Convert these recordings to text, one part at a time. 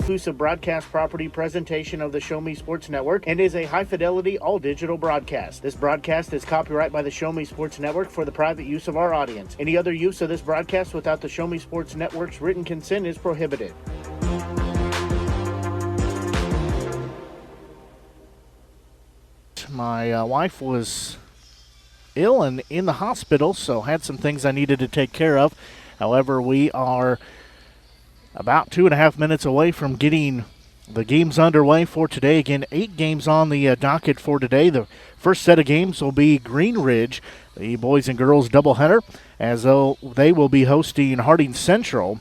exclusive broadcast property presentation of the Show Me Sports Network and is a high-fidelity, all-digital broadcast. This broadcast is copyright by the Show Me Sports Network for the private use of our audience. Any other use of this broadcast without the Show Me Sports Network's written consent is prohibited. My wife was ill and in the hospital, so had some things I needed to take care of. However, we are about 2.5 minutes away from getting the games underway for today. Again, 8 games on the docket for today. The first set of games will be Green Ridge, the boys and girls doubleheader, as though they will be hosting Hardin Central.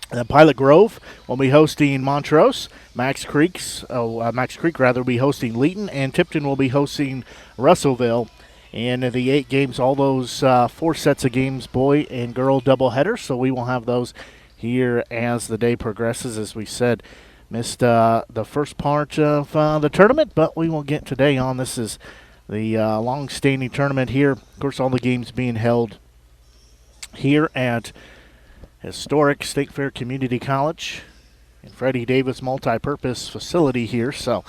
And then Pilot Grove will be hosting Montrose. Max Creek will be hosting Leeton, and Tipton will be hosting Russellville. And the 8 games, all those 4 sets of games, boy and girl doubleheader. So we will have those here as the day progresses. As we said, missed the first part of the tournament, but we will get today on. This is the long-standing tournament here. Of course, all the games being held here at historic State Fair Community College and Freddie Davis multi-purpose facility here. So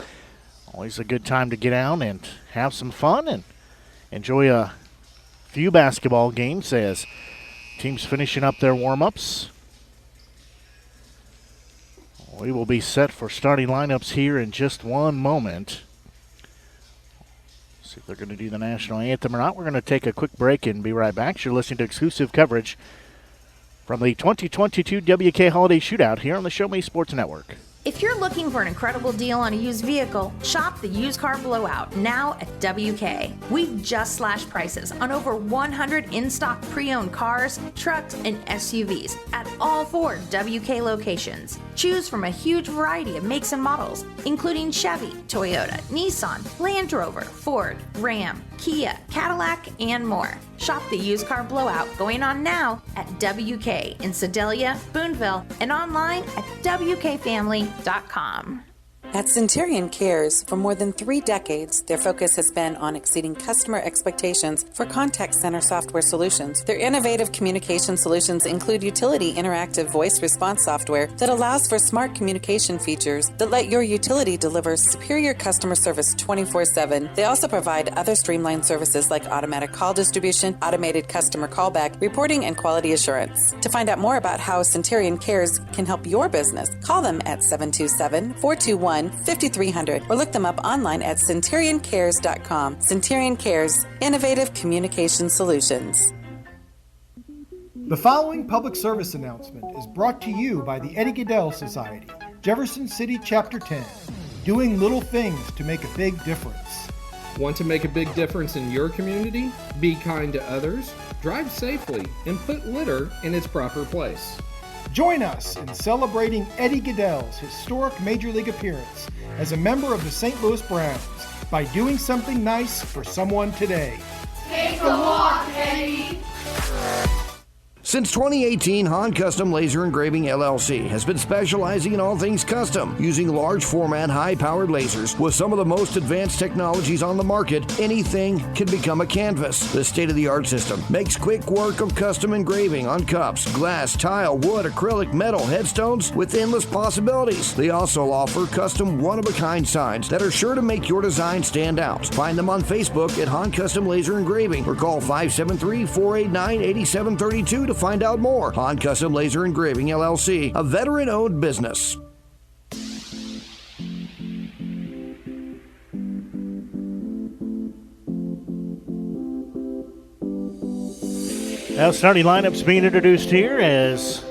always a good time to get out and have some fun and enjoy a few basketball games as teams finishing up their warm-ups. We will be set for starting lineups here in just one moment. See if they're going to do the national anthem or not. We're going to take a quick break and be right back. You're listening to exclusive coverage from the 2022 WK Holiday Shootout here on the Show Me Sports Network. If you're looking for an incredible deal on a used vehicle, shop the Used Car Blowout now at WK. We've just slashed prices on over 100 in-stock pre-owned cars, trucks, and SUVs at all 4 WK locations. Choose from a huge variety of makes and models, including Chevy, Toyota, Nissan, Land Rover, Ford, Ram, Kia, Cadillac, and more. Shop the Used Car Blowout going on now at WK in Sedalia, Boonville, and online at WKFamily.com. At Centurion Cares, for more than 3 decades, their focus has been on exceeding customer expectations for contact center software solutions. Their innovative communication solutions include utility interactive voice response software that allows for smart communication features that let your utility deliver superior customer service 24/7. They also provide other streamlined services like automatic call distribution, automated customer callback, reporting, and quality assurance. To find out more about how Centurion Cares can help your business, call them at 727-421-5300 or look them up online at centurioncares.com. Centurion Cares, innovative communication solutions. The following public service announcement is brought to you by the Eddie Gaedel Society, Jefferson City Chapter 10, doing little things to make a big difference. Want to make a big difference in your community? Be kind to others, drive safely, and put litter in its proper place. Join us in celebrating Eddie Gaedel's historic Major League appearance as a member of the St. Louis Browns by doing something nice for someone today. Take a walk, Eddie! Since 2018, Han Custom Laser Engraving LLC has been specializing in all things custom, using large format, high-powered lasers with some of the most advanced technologies on the market. Anything can become a canvas. This state-of-the-art system makes quick work of custom engraving on cups, glass, tile, wood, acrylic, metal, headstones with endless possibilities. They also offer custom one-of-a-kind signs that are sure to make your design stand out. Find them on Facebook at Han Custom Laser Engraving or call 573-489-8732 to find out more. Han Custom Laser Engraving LLC, a veteran-owned business. Now starting lineups being introduced here as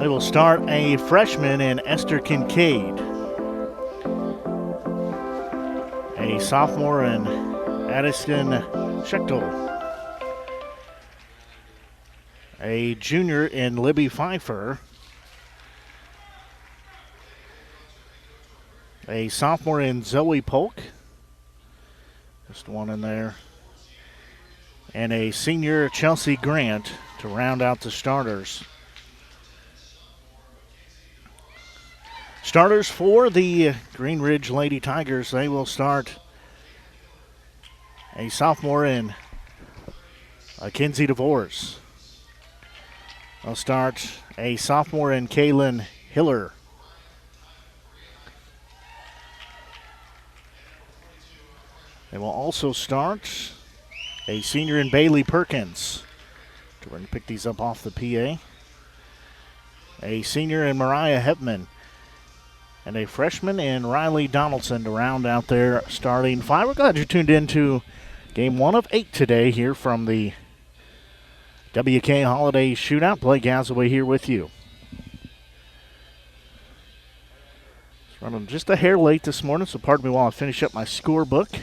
they will start a freshman in Esther Kincaid, a sophomore in Addison Schechtel, a junior in Libby Pfeiffer, a sophomore in Zoe Polk, just one in there, and a senior Chelsea Grant to round out the starters. Starters for the Green Ridge Lady Tigers, they will start a sophomore in Kinsey DeVores, I'll start a sophomore in Kaylin Hiller. They will also start a senior in Bailey Perkins. We're going to pick these up off the PA. A senior in Mariah Hepman. And a freshman in Riley Donaldson to round out their starting five. We're glad you tuned in to game 1 of 8 today here from the WK Holiday Shootout. Blake Gazaway here with you. It's running just a hair late this morning, so pardon me while I finish up my scorebook.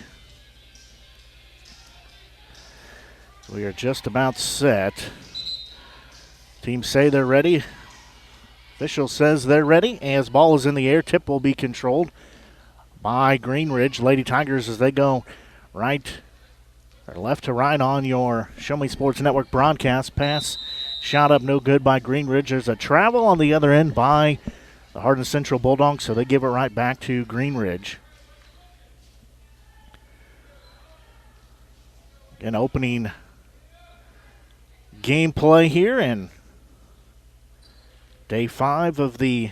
We are just about set. Teams say they're ready. Official says they're ready. As ball is in the air, tip will be controlled by Greenridge. Lady Tigers as they go right or left to right on your Show Me Sports Network broadcast. Pass shot up no good by Greenridge. There's a travel on the other end by the Hardin Central Bulldogs, so they give it right back to Greenridge. An opening gameplay here and Day 5 of the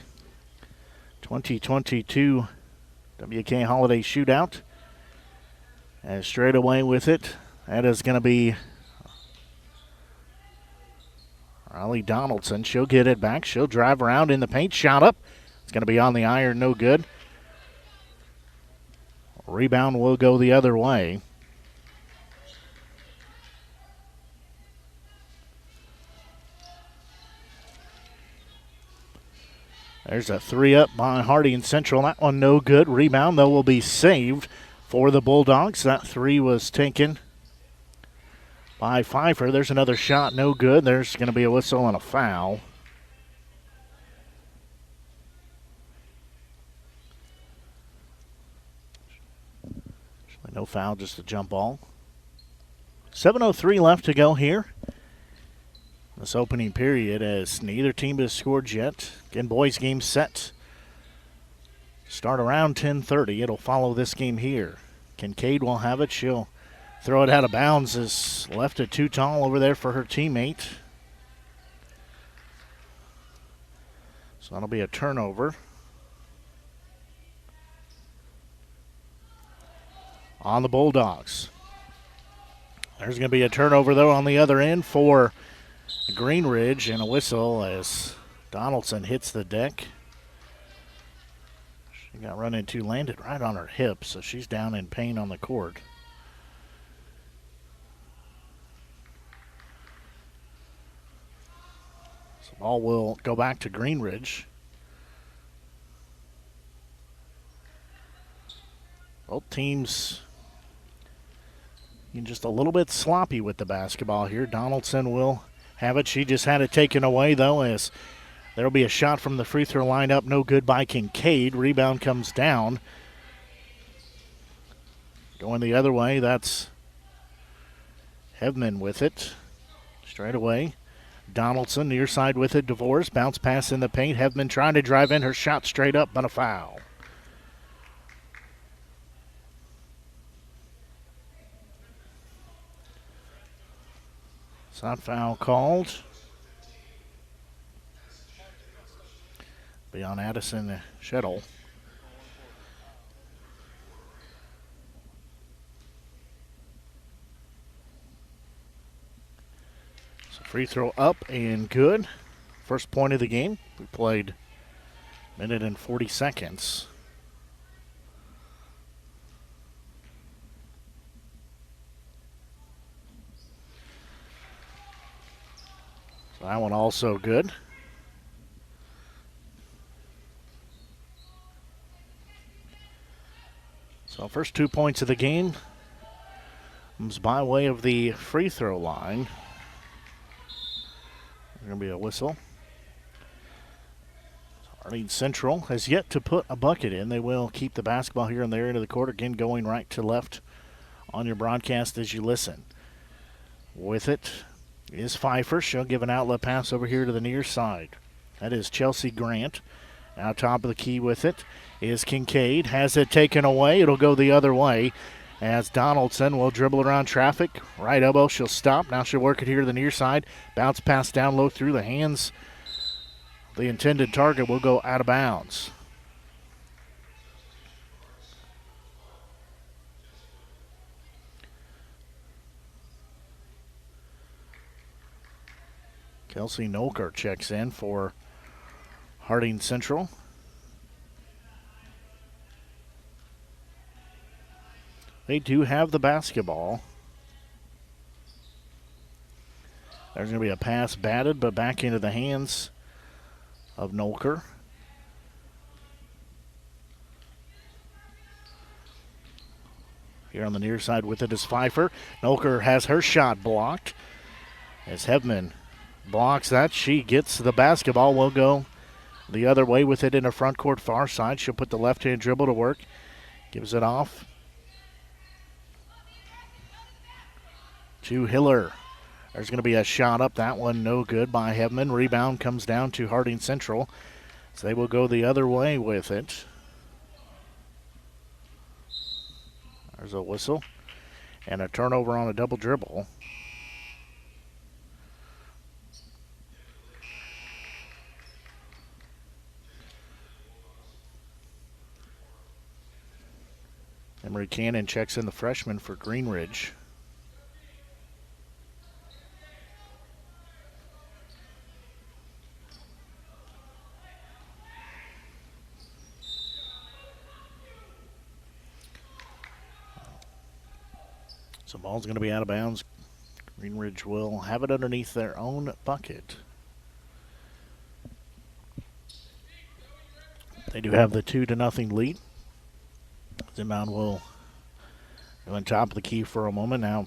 2022 WK Holiday Shootout. And straight away with it, that is going to be Riley Donaldson. She'll get it back. She'll drive around in the paint. Shot up. It's going to be on the iron. No good. Rebound will go the other way. There's a 3-up by Hardin Central. That one no good. Rebound, though, will be saved for the Bulldogs. That 3 was taken by Pfeiffer. There's another shot, no good. There's going to be a whistle and a foul. Actually, no foul, just a jump ball. 7:03 left to go here. This opening period as neither team has scored yet. Again, boys game set. Start around 10:30. It'll follow this game here. Kincaid will have it. She'll throw it out of bounds. Is left it too tall over there for her teammate. So that'll be a turnover. On the Bulldogs. There's going to be a turnover, though, on the other end for Greenridge, and a whistle as Donaldson hits the deck. She got run into, landed right on her hip, so she's down in pain on the court. So the ball will go back to Greenridge. Both teams just a little bit sloppy with the basketball here. Donaldson will have it. She just had it taken away, though, as there will be a shot from the free throw line up. No good by Kincaid. Rebound comes down. Going the other way, that's Hevman with it. Straight away. Donaldson near side with it. Divorce. Bounce pass in the paint. Hevman trying to drive in. Her shot straight up, but a foul. It's not foul called. Be on Addison Shettle. So free throw up and good. First point of the game. We played a minute and 40 seconds. So that one also good. So first 2 points of the game comes by way of the free throw line. There's going to be a whistle. Hardin Central has yet to put a bucket in. They will keep the basketball here in their end of the court. Again, going right to left on your broadcast as you listen. With it is Pfeiffer. She'll give an outlet pass over here to the near side. That is Chelsea Grant. Now top of the key with it is Kincaid. Has it taken away. It'll go the other way. as Donaldson will dribble around traffic. Right elbow, she'll stop. Now she'll work it here to the near side. Bounce pass down low through the hands. The intended target will go out of bounds. Kelsey Nolker checks in for Hardin Central. They do have the basketball. There's going to be a pass batted, but back into the hands of Nolker. Here on the near side with it is Pfeiffer. Nolker has her shot blocked. As Hebman blocks that, she gets the basketball. Will go the other way with it in the front court far side. She'll put the left-hand dribble to work. Gives it off to Hiller. There's going to be a shot up. That one no good by Hebman. Rebound comes down to Harding Central. So they will go the other way with it. There's a whistle. And a turnover on a double dribble. Emery Cannon checks in the freshman for Greenridge. So ball's going to be out of bounds. Greenridge will have it underneath their own bucket. They do have the 2-0 lead. Inbound will go on top of the key for a moment. Now,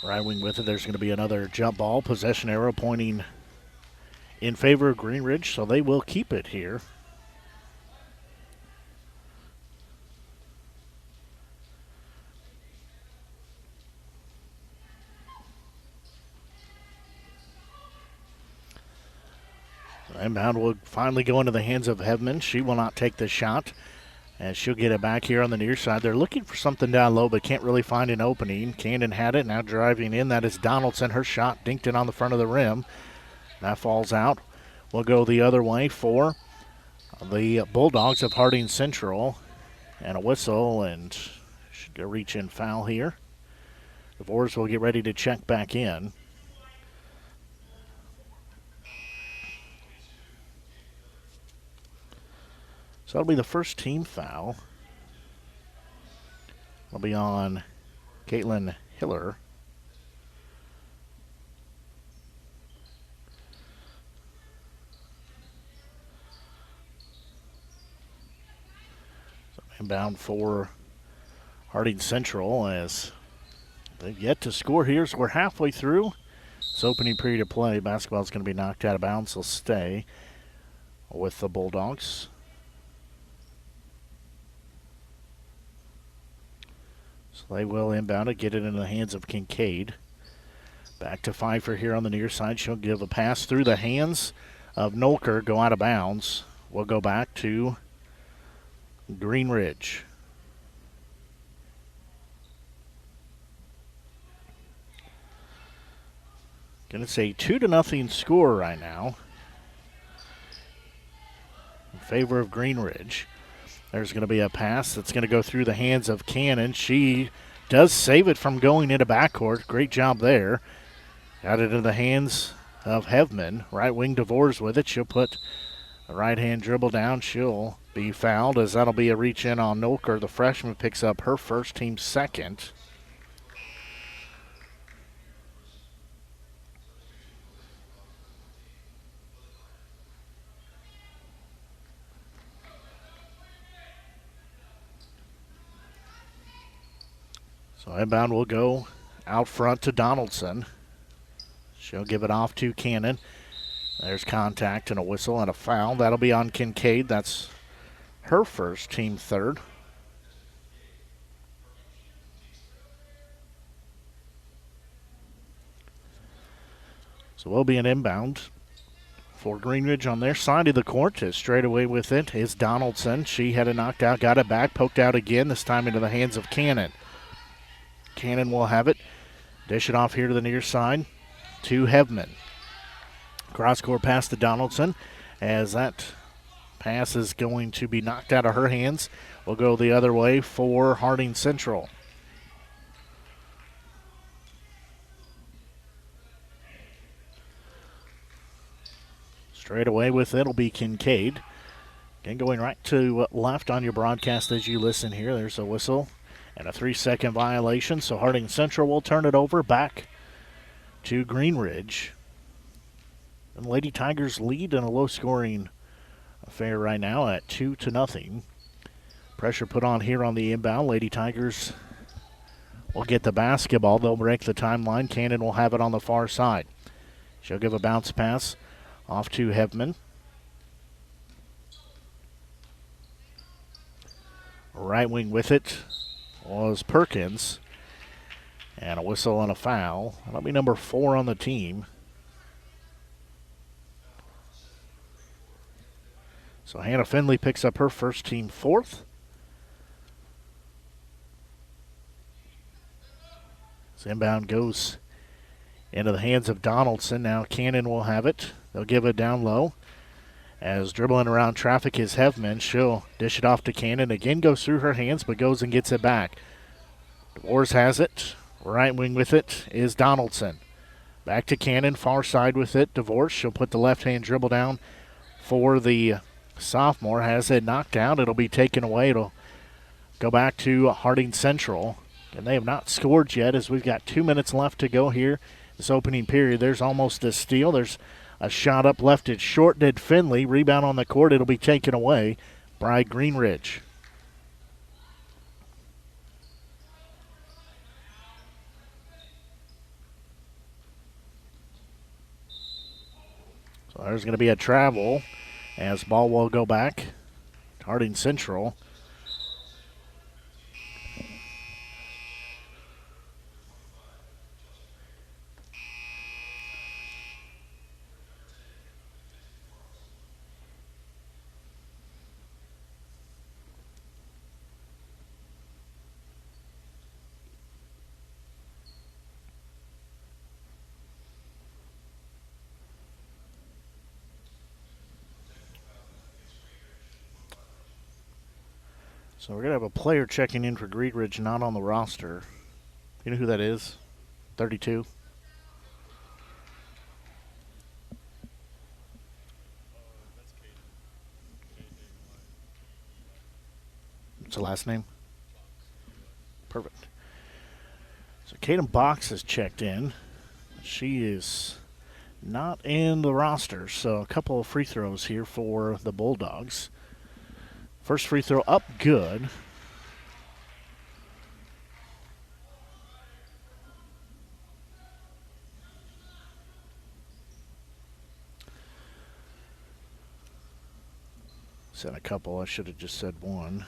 right wing with it. There's going to be another jump ball. Possession arrow pointing in favor of Greenridge, so they will keep it here. Inbound will finally go into the hands of Hebman. She will not take the shot, as she'll get it back here on the near side. They're looking for something down low, but can't really find an opening. Cannon had it, now driving in. That is Donaldson. Her shot dinked it on the front of the rim. That falls out. We'll go the other way for the Bulldogs of Harding Central. And a whistle, and should go reach in foul here. The Boars will get ready to check back in. So that'll be the first team foul. It'll be on Caitlin Hiller. So inbound for Harding Central, as they've yet to score here. So we're halfway through this opening period of play. Basketball is going to be knocked out of bounds. They'll stay with the Bulldogs. So they will inbound it, get it into the hands of Kincaid. Back to Pfeiffer here on the near side. She'll give a pass through the hands of Nolker, go out of bounds. We'll go back to Greenridge. Going to say 2-0 score right now in favor of Greenridge. There's going to be a pass that's going to go through the hands of Cannon. She does save it from going into backcourt. Great job there. Got it in the hands of Hevman. Right wing DeVores with it. She'll put a right-hand dribble down. She'll be fouled, as that'll be a reach in on Nolker. The freshman picks up her first, team second. So inbound will go out front to Donaldson. She'll give it off to Cannon. There's contact and a whistle and a foul. That'll be on Kincaid. That's her first, team third. So we'll be an inbound For Greenridge on their side of the court, is straight away with it is Donaldson. She had it knocked out, got it back, poked out again, this time into the hands of Cannon. Cannon will have it. Dish it off here to the near side to Hevman. Cross-court pass to Donaldson as that pass is going to be knocked out of her hands. Will go the other way for Harding Central. Straight away with it will be Kincaid. Again, going right to left on your broadcast as you listen here. There's a whistle and a 3-second violation. So Harding Central will turn it over back to Greenridge. And Lady Tigers lead in a low-scoring affair right now at 2-0. Pressure put on here on the inbound. Lady Tigers will get the basketball. They'll break the timeline. Cannon will have it on the far side. She'll give a bounce pass off to Hevman. Right wing with it was Perkins. And a whistle and a foul. That'll be number 4 on the team. So Hannah Finley picks up her first team 4th. This inbound goes into the hands of Donaldson. Now Cannon will have it. They'll give it down low. As dribbling around traffic is Hevman. She'll dish it off to Cannon. Again goes through her hands, but goes and gets it back. DeVores has it. Right wing with it is Donaldson. Back to Cannon, far side with it. DeVores, she'll put the left-hand dribble down for the sophomore. Has it knocked out. It'll be taken away. It'll go back to Harding Central. And they have not scored yet as we've got 2 minutes left to go here. This opening period, there's almost a steal. There's a shot up left. It's short. Did Finley. Rebound on the court. It'll be taken away by Greenridge. So there's going to be a travel as ball will go back to Harding Central. So we're going to have a player checking in for Greenridge not on the roster. You know who that is? 32. What's the last name? Perfect. So Kaden Box has checked in. She is not in the roster, so a couple of free throws here for the Bulldogs. First free throw up, good. Said a couple, I should have just said one.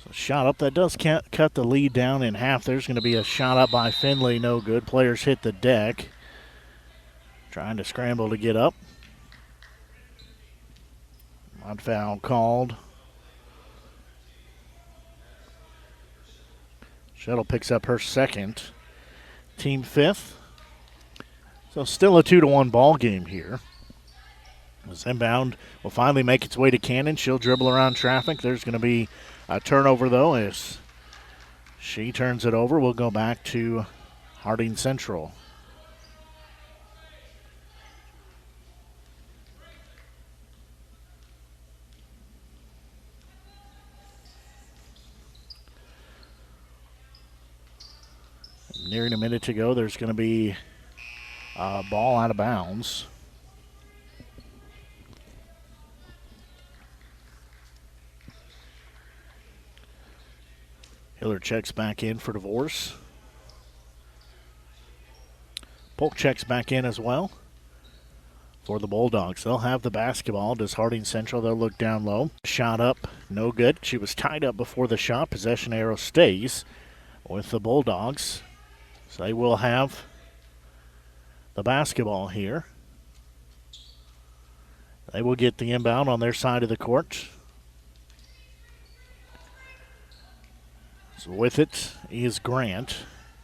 So shot up, that does cut the lead down in half. There's going to be a shot up by Finley, no good. Players hit the deck. Trying to scramble to get up. Odd foul called. Shuttle picks up her second. Team 5th. So still a 2-1 ball game here. This inbound will finally make its way to Cannon. She'll dribble around traffic. There's going to be a turnover, though, as she turns it over. We'll go back to Harding Central. Nearing a minute to go, there's going to be a ball out of bounds. Hiller checks back in for DeVores. Polk checks back in as well for the Bulldogs. They'll have the basketball. Does Harding Central, they'll look down low. Shot up, no good. She was tied up before the shot. Possession arrow stays with the Bulldogs. So they will have the basketball here. They will get the inbound on their side of the court. So with it is Grant.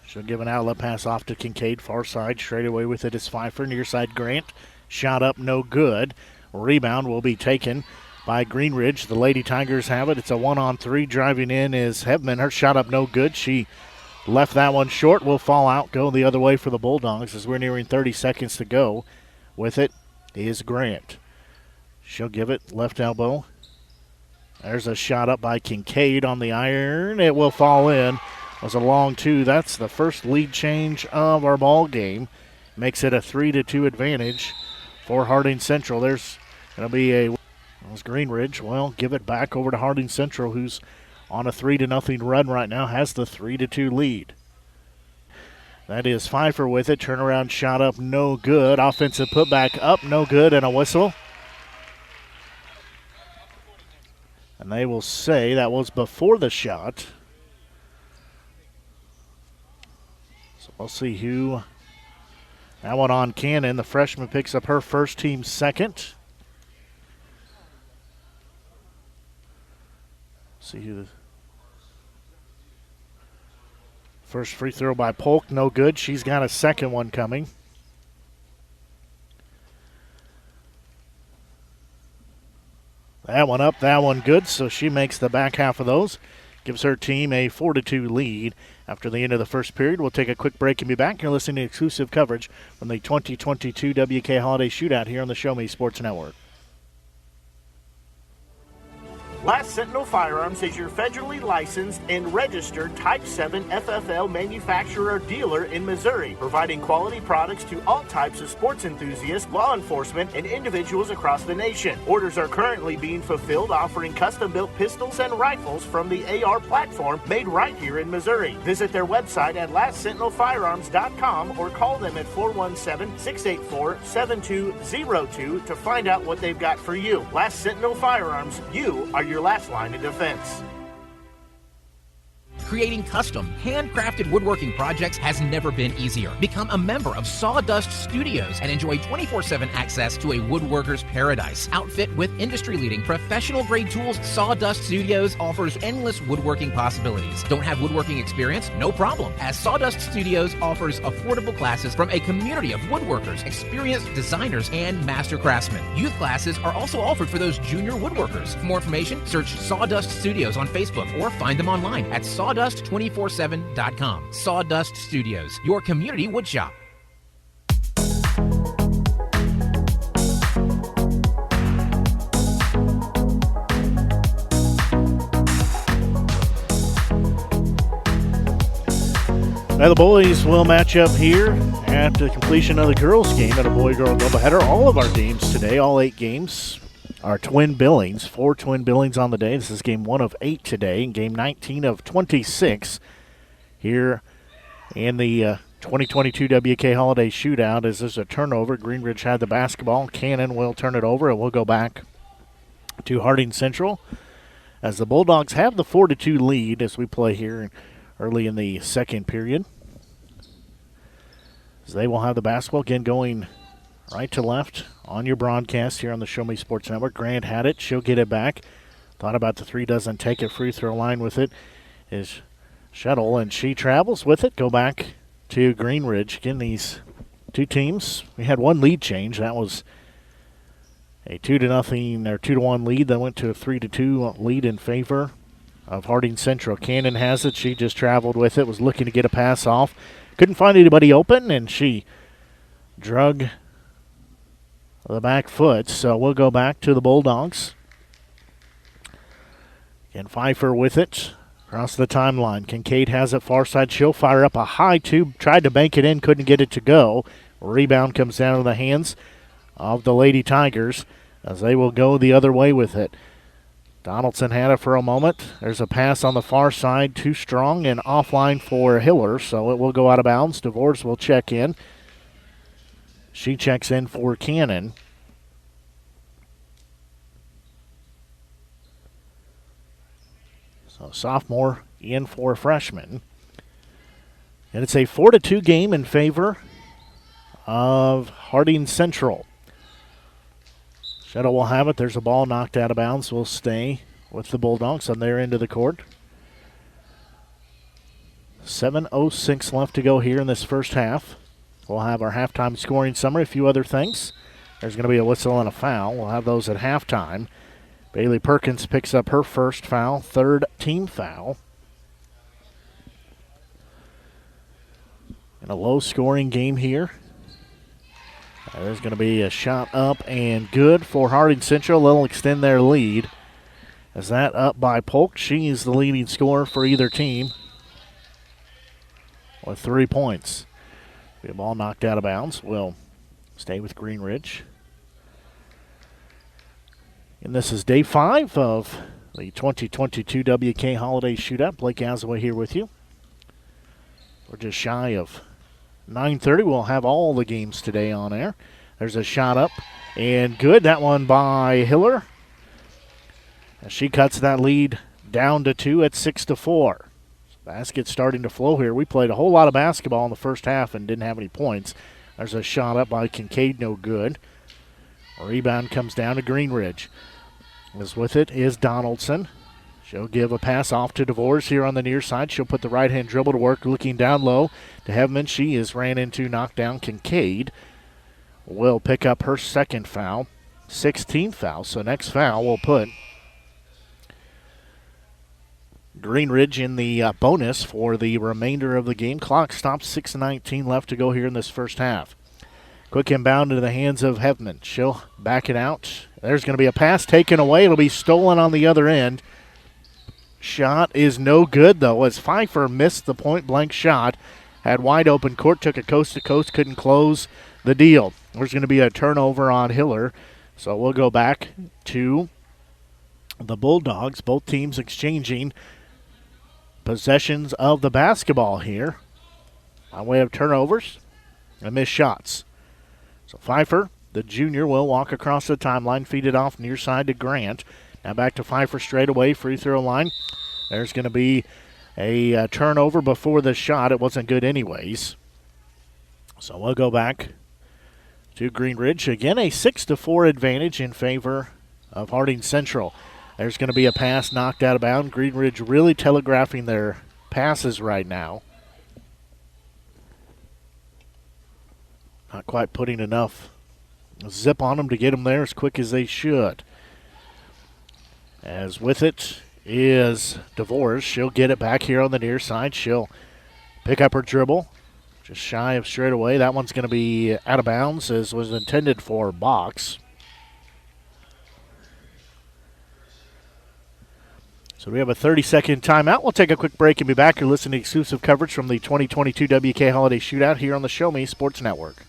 She'll give an outlet pass off to Kincaid. Far side, straight away with it is Pfeiffer. Near side, Grant. Shot up, no good. Rebound will be taken by Greenridge. The Lady Tigers have it. It's a 1-on-3. Driving in is Hebman. Her shot up, no good. She left that one short. Will fall out, go the other way for the Bulldogs as we're nearing 30 seconds to go. With it is Grant. She'll give it left elbow. There's a shot up by Kincaid on the iron. It will fall in. It was a long two. That's the first lead change of our ball game. Makes it a 3-2 advantage for Hardin Central. There's going to be there's Greenridge. Well, give it back over to Hardin Central, who's on a 3-0 run right now, has the 3-2 lead. That is Pfeiffer with it. Turnaround shot up, no good. Offensive putback up, no good, and a whistle. And they will say that was before the shot. So we'll see who. That one on Cannon. The freshman picks up her first, team second. See who the first free throw by Polk, no good. She's got a second one coming. That one up, that one good, so she makes the back half of those. Gives her team a 4-2 lead after the end of the first period. We'll take a quick break and be back. You're listening to exclusive coverage from the 2022 WK Holiday Shootout here on the Show Me Sports Network. Last Sentinel Firearms is your federally licensed and registered Type 7 FFL manufacturer dealer in Missouri, providing quality products to all types of sports enthusiasts, law enforcement, and individuals across the nation. Orders are currently being fulfilled, offering custom-built pistols and rifles from the AR platform made right here in Missouri. Visit their website at lastsentinelfirearms.com or call them at 417-684-7202 to find out what they've got for you. Last Sentinel Firearms, you are your last line of defense. Creating custom, handcrafted woodworking projects has never been easier. Become a member of Sawdust Studios and enjoy 24/7 access to a woodworker's paradise. Outfit with industry-leading professional-grade tools, Sawdust Studios offers endless woodworking possibilities. Don't have woodworking experience? No problem, as Sawdust Studios offers affordable classes from a community of woodworkers, experienced designers, and master craftsmen. Youth classes are also offered for those junior woodworkers. For more information, search Sawdust Studios on Facebook or find them online at sawdust247.com. Sawdust Studios, your community woodshop. Now the boys will match up here after the completion of the girls' game at a boy-girl doubleheader. All of our games today, all 8 games, are twin billings. 4 twin billings on the day. This is game 1 of 8 today, and game 19 of 26 here in the 2022 WK Holiday Shootout. As there's a turnover, Greenridge had the basketball. Cannon will turn it over, and we'll go back to Hardin Central as the Bulldogs have the 4-2 lead as we play here early in the second period. As they will have the basketball again going right to left on your broadcast here on the Show Me Sports Network. Grant had it. She'll get it back. Thought about the three, doesn't take it. Free throw line with it is Shuttle, and she travels with it. Go back to Greenridge. Again, these two teams, we had one lead change. That was a 2-0 or 2-1 lead. That went to a 3-2 lead in favor of Hardin Central. Cannon has it. She just traveled with it, was looking to get a pass off. Couldn't find anybody open, and she drug the back foot. So we'll go back to the Bulldogs. And Pfeiffer with it across the timeline. Kincaid has it far side. She'll fire up a high two. Tried to bank it in, couldn't get it to go. Rebound comes down to the hands of the Lady Tigers as they will go the other way with it. Donaldson had it for a moment. There's a pass on the far side, too strong and offline for Hiller, so it will go out of bounds. DeVores will check in. She checks in for Cannon. So sophomore in for freshman. And it's a 4-2 game in favor of Hardin Central. Shuttle will have it. There's a ball knocked out of bounds. Will stay with the Bulldogs on their end of the court. 7:06 left to go here in this first half. We'll have our halftime scoring summary, a few other things. There's going to be a whistle and a foul. We'll have those at halftime. Bailey Perkins picks up her first foul, third team foul. In a low-scoring game here. There's going to be a shot up and good for Hardin Central. They'll extend their lead. As that up by Polk. She is the leading scorer for either team with 3 points. Be a ball knocked out of bounds. Will stay with Green Ridge. And this is day 5 of the 2022 WK Holiday Shootout. Blake Azaway here with you. We're just shy of 9:30. We'll have all the games today on air. There's a shot up and good. That one by Hiller. As she cuts that lead down to 2 at 6-4. Basket starting to flow here. We played a whole lot of basketball in the first half and didn't have any points. There's a shot up by Kincaid, no good. A rebound comes down to Green Ridge. As with it is Donaldson. She'll give a pass off to DeVores here on the near side. She'll put the right-hand dribble to work, looking down low to Hevman. She is ran into, knocked down Kincaid. Will pick up her second foul, 16th foul. So next foul will put Green Ridge in the bonus for the remainder of the game. Clock stops, 6:19 left to go here in this first half. Quick inbound into the hands of Hevman. She'll back it out. There's going to be a pass taken away. It'll be stolen on the other end. Shot is no good, though, as Pfeiffer missed the point-blank shot. Had wide open court, took it coast-to-coast, couldn't close the deal. There's going to be a turnover on Hiller. So we'll go back to the Bulldogs. Both teams exchanging possessions of the basketball here by way of turnovers and missed shots. So Pfeiffer, the junior, will walk across the timeline, feed it off near side to Grant. Now back to Pfeiffer straight away, free throw line. There's going to be a turnover before the shot. It wasn't good anyways. So we'll go back to Green Ridge. Again, a 6-4 advantage in favor of Hardin Central. There's going to be a pass knocked out of bounds. Green Ridge really telegraphing their passes right now. Not quite putting enough zip on them to get them there as quick as they should. As with it is DeVores. She'll get it back here on the near side. She'll pick up her dribble. Just shy of straight away. That one's going to be out of bounds as was intended for box. So we have a 30-second timeout. We'll take a quick break and be back. You're listening to exclusive coverage from the 2022 WK Holiday Shootout here on the Show Me Sports Network.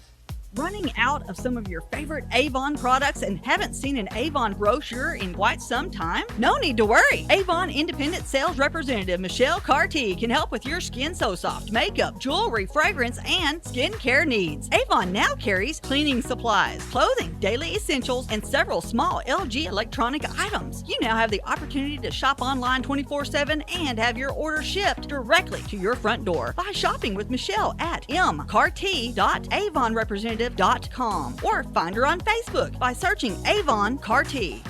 Running out of some of your favorite Avon products and haven't seen an Avon brochure in quite some time? No need to worry. Avon Independent Sales Representative Michelle Carty can help with your Skin So Soft makeup, jewelry, fragrance, and skincare needs. Avon now carries cleaning supplies, clothing, daily essentials, and several small LG electronic items. You now have the opportunity to shop online 24/7 and have your order shipped directly to your front door by shopping with Michelle at mcarty.avonrepresentative.com or find her on Facebook by searching Avon Carty.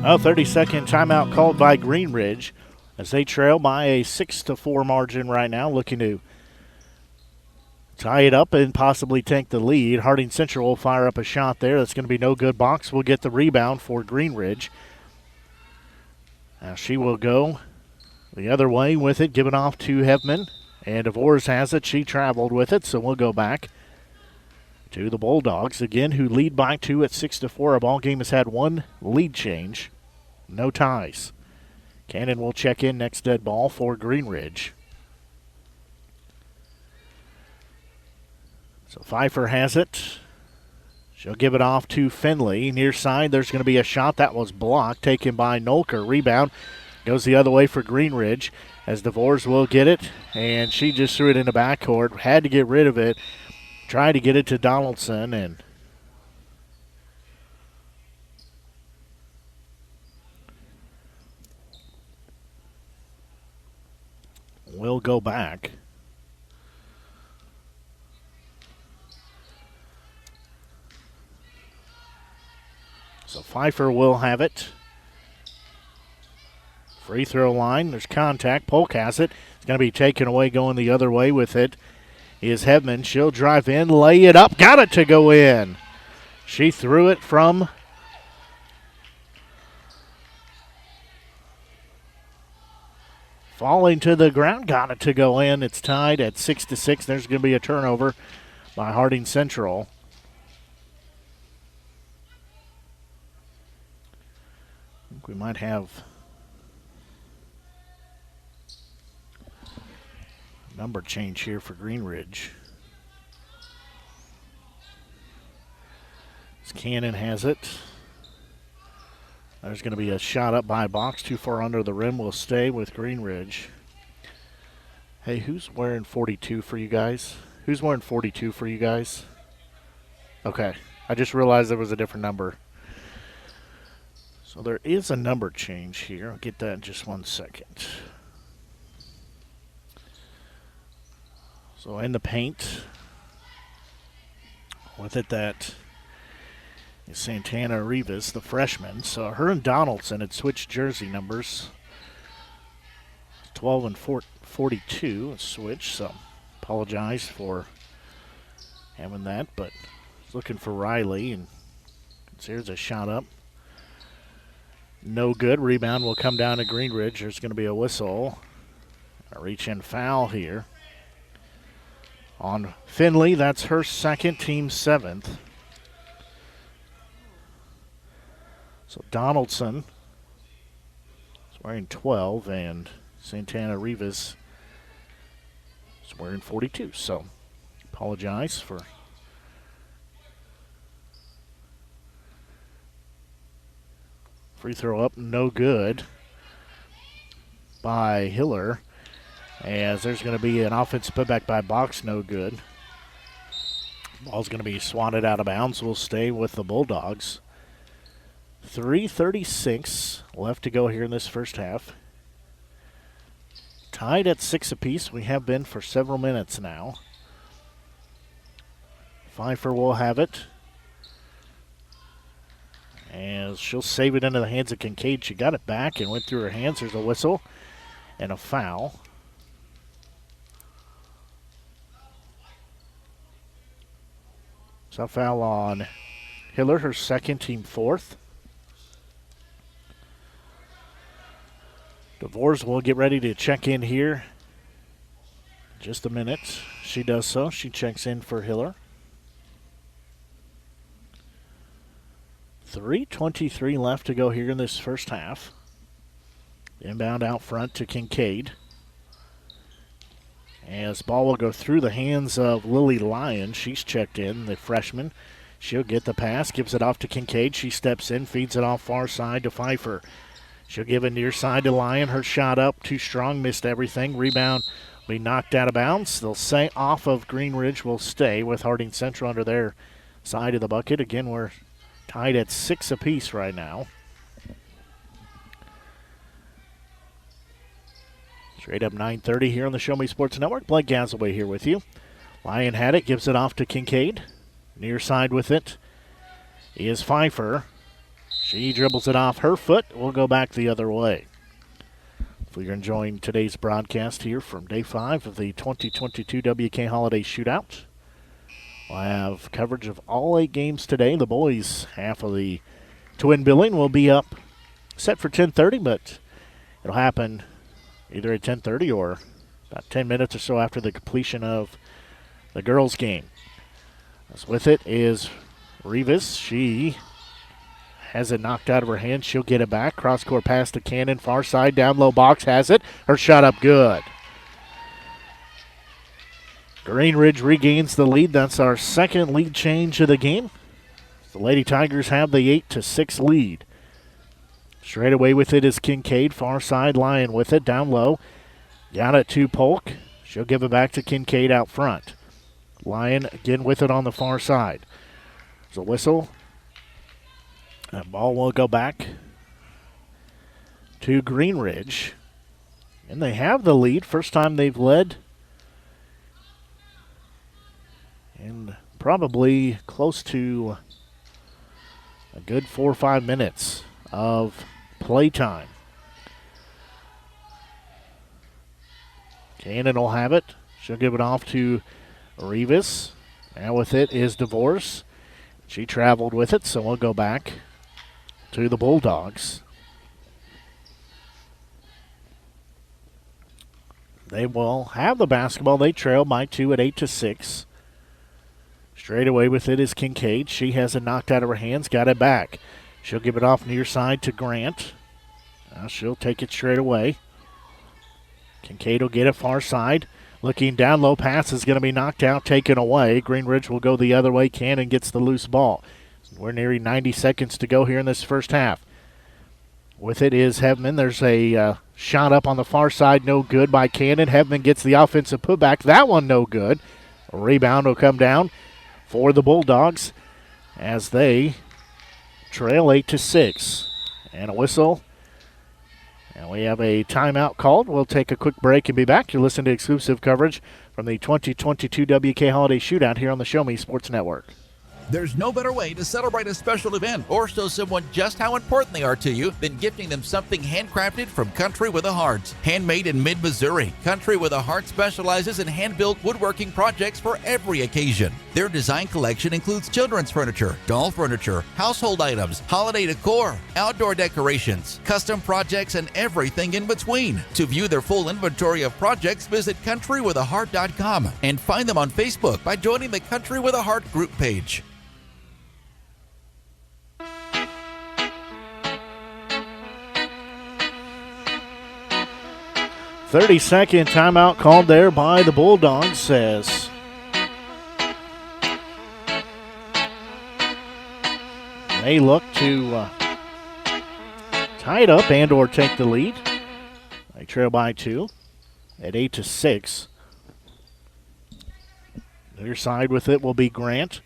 A 30-second timeout called by Green Ridge as they trail by a 6-4 margin right now, looking to tie it up and possibly take the lead. Hardin Central will fire up a shot there. That's going to be no good. Box will get the rebound for Green Ridge. Now she will go the other way with it, give it off to Hevman. And DeVores has it. She traveled with it, so we'll go back to the Bulldogs again, who lead by 2 at 6-4. A ball game has had one lead change. No ties. Cannon will check in next dead ball for Green Ridge. So Pfeiffer has it. She'll give it off to Finley. Near side, there's going to be a shot that was blocked, taken by Nolker. Rebound Goes the other way for Greenridge as DeVores will get it, and she just threw it in the backcourt. Had to get rid of it. Tried to get it to Donaldson, and will go back. So Pfeiffer will have it. Free throw line. There's contact. Polk has it. It's going to be taken away going the other way with it is Hedman. She'll drive in, lay it up. Got it to go in. She threw it from falling to the ground. Got it to go in. It's tied at 6-6. There's going to be a turnover by Hardin Central. I think we might have number change here for Greenridge. As Cannon has it. There's going to be a shot up by Box. Too far under the rim. Will stay with Greenridge. Hey, who's wearing 42 for you guys? Who's wearing 42 for you guys? Okay. I just realized there was a different number. So there is a number change here. I'll get that in just 1 second. So in the paint, with it that is Santana Rivas, the freshman. So her and Donaldson had switched jersey numbers. 12 and 42 a switch, so apologize for having that, but looking for Riley, and here's a shot up. No good. Rebound will come down to Greenridge. There's going to be a whistle. A reach-in foul here on Finley. That's her second, team 7th. So Donaldson is wearing 12, and Santana Rivas is wearing 42. So apologize for free throw up, no good by Hiller. As there's going to be an offensive putback by Box, no good. Ball's going to be swatted out of bounds. Will stay with the Bulldogs. 3:36 left to go here in this first half. Tied at 6 apiece. We have been for several minutes now. Pfeiffer will have it. As she'll save it into the hands of Kincaid. She got it back and went through her hands. There's a whistle and a foul. So foul on Hiller, her second, team 4th. DeVores will get ready to check in here. Just a minute. She does so. She checks in for Hiller. 3:23 left to go here in this first half. Inbound out front to Kincaid. As ball will go through the hands of Lily Lyon. She's checked in, the freshman. She'll get the pass, gives it off to Kincaid. She steps in, feeds it off far side to Pfeiffer. She'll give it near side to Lyon. Her shot up, too strong, missed everything. Rebound will be knocked out of bounds. They'll say off of Greenridge, will stay with Hardin Central under their side of the bucket. Again, we're tied at 6 apiece right now. Straight up 9:30 here on the Show Me Sports Network. Blake Gasaway here with you. Lyon had it, gives it off to Kincaid. Near side with it is Pfeiffer. She dribbles it off her foot. We'll go back the other way. If you're enjoying today's broadcast here from Day 5 of the 2022 WK Holiday Shootout, we'll have coverage of all 8 games today. The boys' half of the twin billing will be up, set for 10:30, but it'll happen either at 10:30 or about 10 minutes or so after the completion of the girls' game. As with it is Rivas. She has it knocked out of her hand. She'll get it back. Cross-court pass to Cannon. Far side, down low. Box has it. Her shot up good. Greenridge regains the lead. That's our second lead change of the game. The Lady Tigers have the 8-6 lead. Straight away with it is Kincaid. Far side, Lyon with it. Down low. Down it to Polk. She'll give it back to Kincaid out front. Lyon again with it on the far side. There's a whistle. That ball will go back to Green Ridge. And they have the lead. First time they've led. And probably close to a good 4 or 5 minutes of playtime. Cannon will have it. She'll give it off to Rivas. Now with it is DeVorce. She traveled with it, so we'll go back to the Bulldogs. They will have the basketball. They trail by 2 at 8-6. Straight away with it is Kincaid. She has it knocked out of her hands, got it back. She'll give it off near side to Grant. Now she'll take it straight away. Kincaid will get it far side. Looking down low, pass is going to be knocked out, taken away. Green Ridge will go the other way. Cannon gets the loose ball. We're nearing 90 seconds to go here in this first half. With it is Hevman. There's a shot up on the far side, no good by Cannon. Hevman gets the offensive putback. That one no good. A rebound will come down for the Bulldogs as they trail 8-6. And a whistle. And we have a timeout called. We'll take a quick break and be back. You're listening to exclusive coverage from the 2022 WK Holiday Shootout here on the Show Me Sports Network. There's no better way to celebrate a special event or show someone just how important they are to you than gifting them something handcrafted from Country with a Heart. Handmade in mid-Missouri, Country with a Heart specializes in hand-built woodworking projects for every occasion. Their design collection includes children's furniture, doll furniture, household items, holiday decor, outdoor decorations, custom projects, and everything in between. To view their full inventory of projects, visit countrywithaheart.com and find them on Facebook by joining the Country with a Heart group page. 30-second timeout called there by the Bulldogs, says they look to tie it up and or take the lead. They trail by 2 at 8-6. Their side with it will be Grant.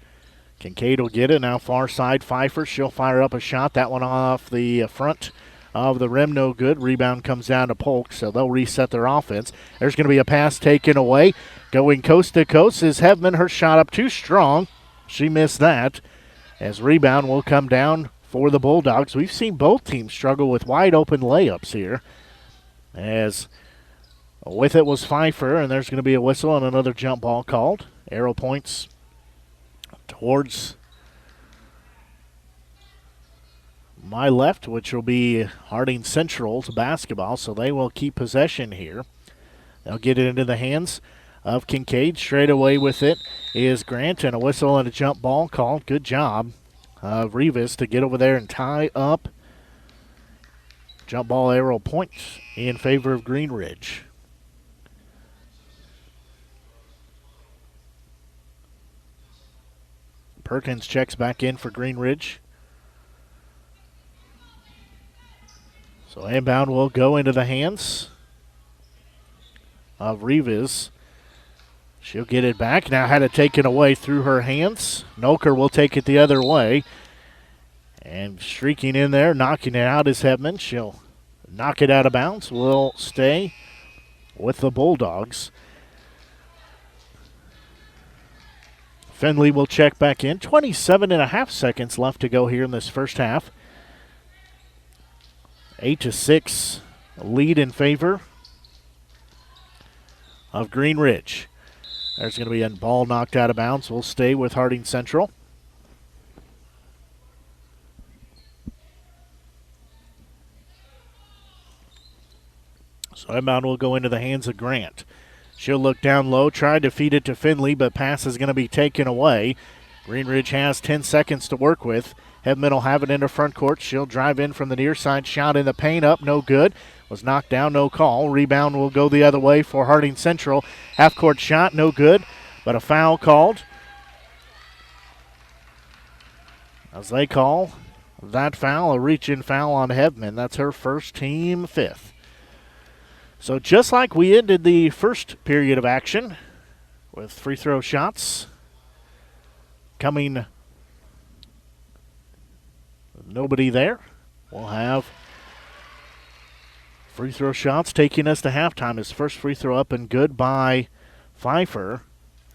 Kincaid will get it. Now far side, Pfeiffer. She'll fire up a shot. That one off the front of the rim, no good. Rebound comes down to Polk, so they'll reset their offense. There's going to be a pass taken away. Going coast to coast is Hevman. Her shot up too strong. She missed that. As rebound will come down for the Bulldogs. We've seen both teams struggle with wide open layups here. As with it was Pfeiffer, and there's going to be a whistle and another jump ball called. Arrow points towards my left, which will be Hardin Central's basketball, so they will keep possession here. They'll get it into the hands of Kincaid. Straight away with it is Grant, and a whistle and a jump ball called. Good job of Rivas to get over there and tie up. Jump ball arrow points in favor of Green Ridge. Perkins checks back in for Green Ridge. So inbound will go into the hands of Rivas. She'll get it back. Now had it taken away through her hands. Noker will take it the other way. And streaking in there, knocking it out is Hevman. She'll knock it out of bounds. Will stay with the Bulldogs. Finley will check back in. 27.5 seconds left to go here in this first half. 8-6 lead in favor of Green Ridge. There's going to be a ball knocked out of bounds. We'll stay with Harding Central. So inbound will go into the hands of Grant. She'll look down low, try to feed it to Finley, but pass is going to be taken away. Green Ridge has 10 seconds to work with. Hevman will have it into front court. She'll drive in from the near side. Shot in the paint up, no good. Was knocked down, no call. Rebound will go the other way for Harding Central. Half-court shot, no good, but a foul called. As they call that foul, a reach-in foul on Hebman. That's her first, team fifth. So just like we ended the first period of action with free throw shots coming, nobody there. We'll have free throw shots taking us to halftime. His first free throw up and good by Pfeiffer.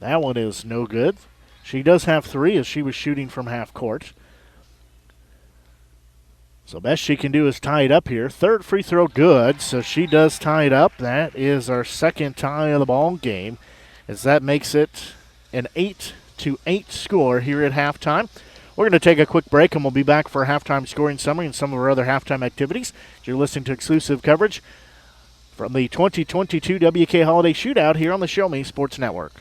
That one is no good. She does have three as she was shooting from half court. So best she can do is tie it up here. Third free throw good, so she does tie it up. That is our second tie of the ball game, as that makes it an 8-8 score here at halftime. We're going to take a quick break, and we'll be back for a halftime scoring summary and some of our other halftime activities. You're listening to exclusive coverage from the 2022 WK Holiday Shootout here on the Show Me Sports Network.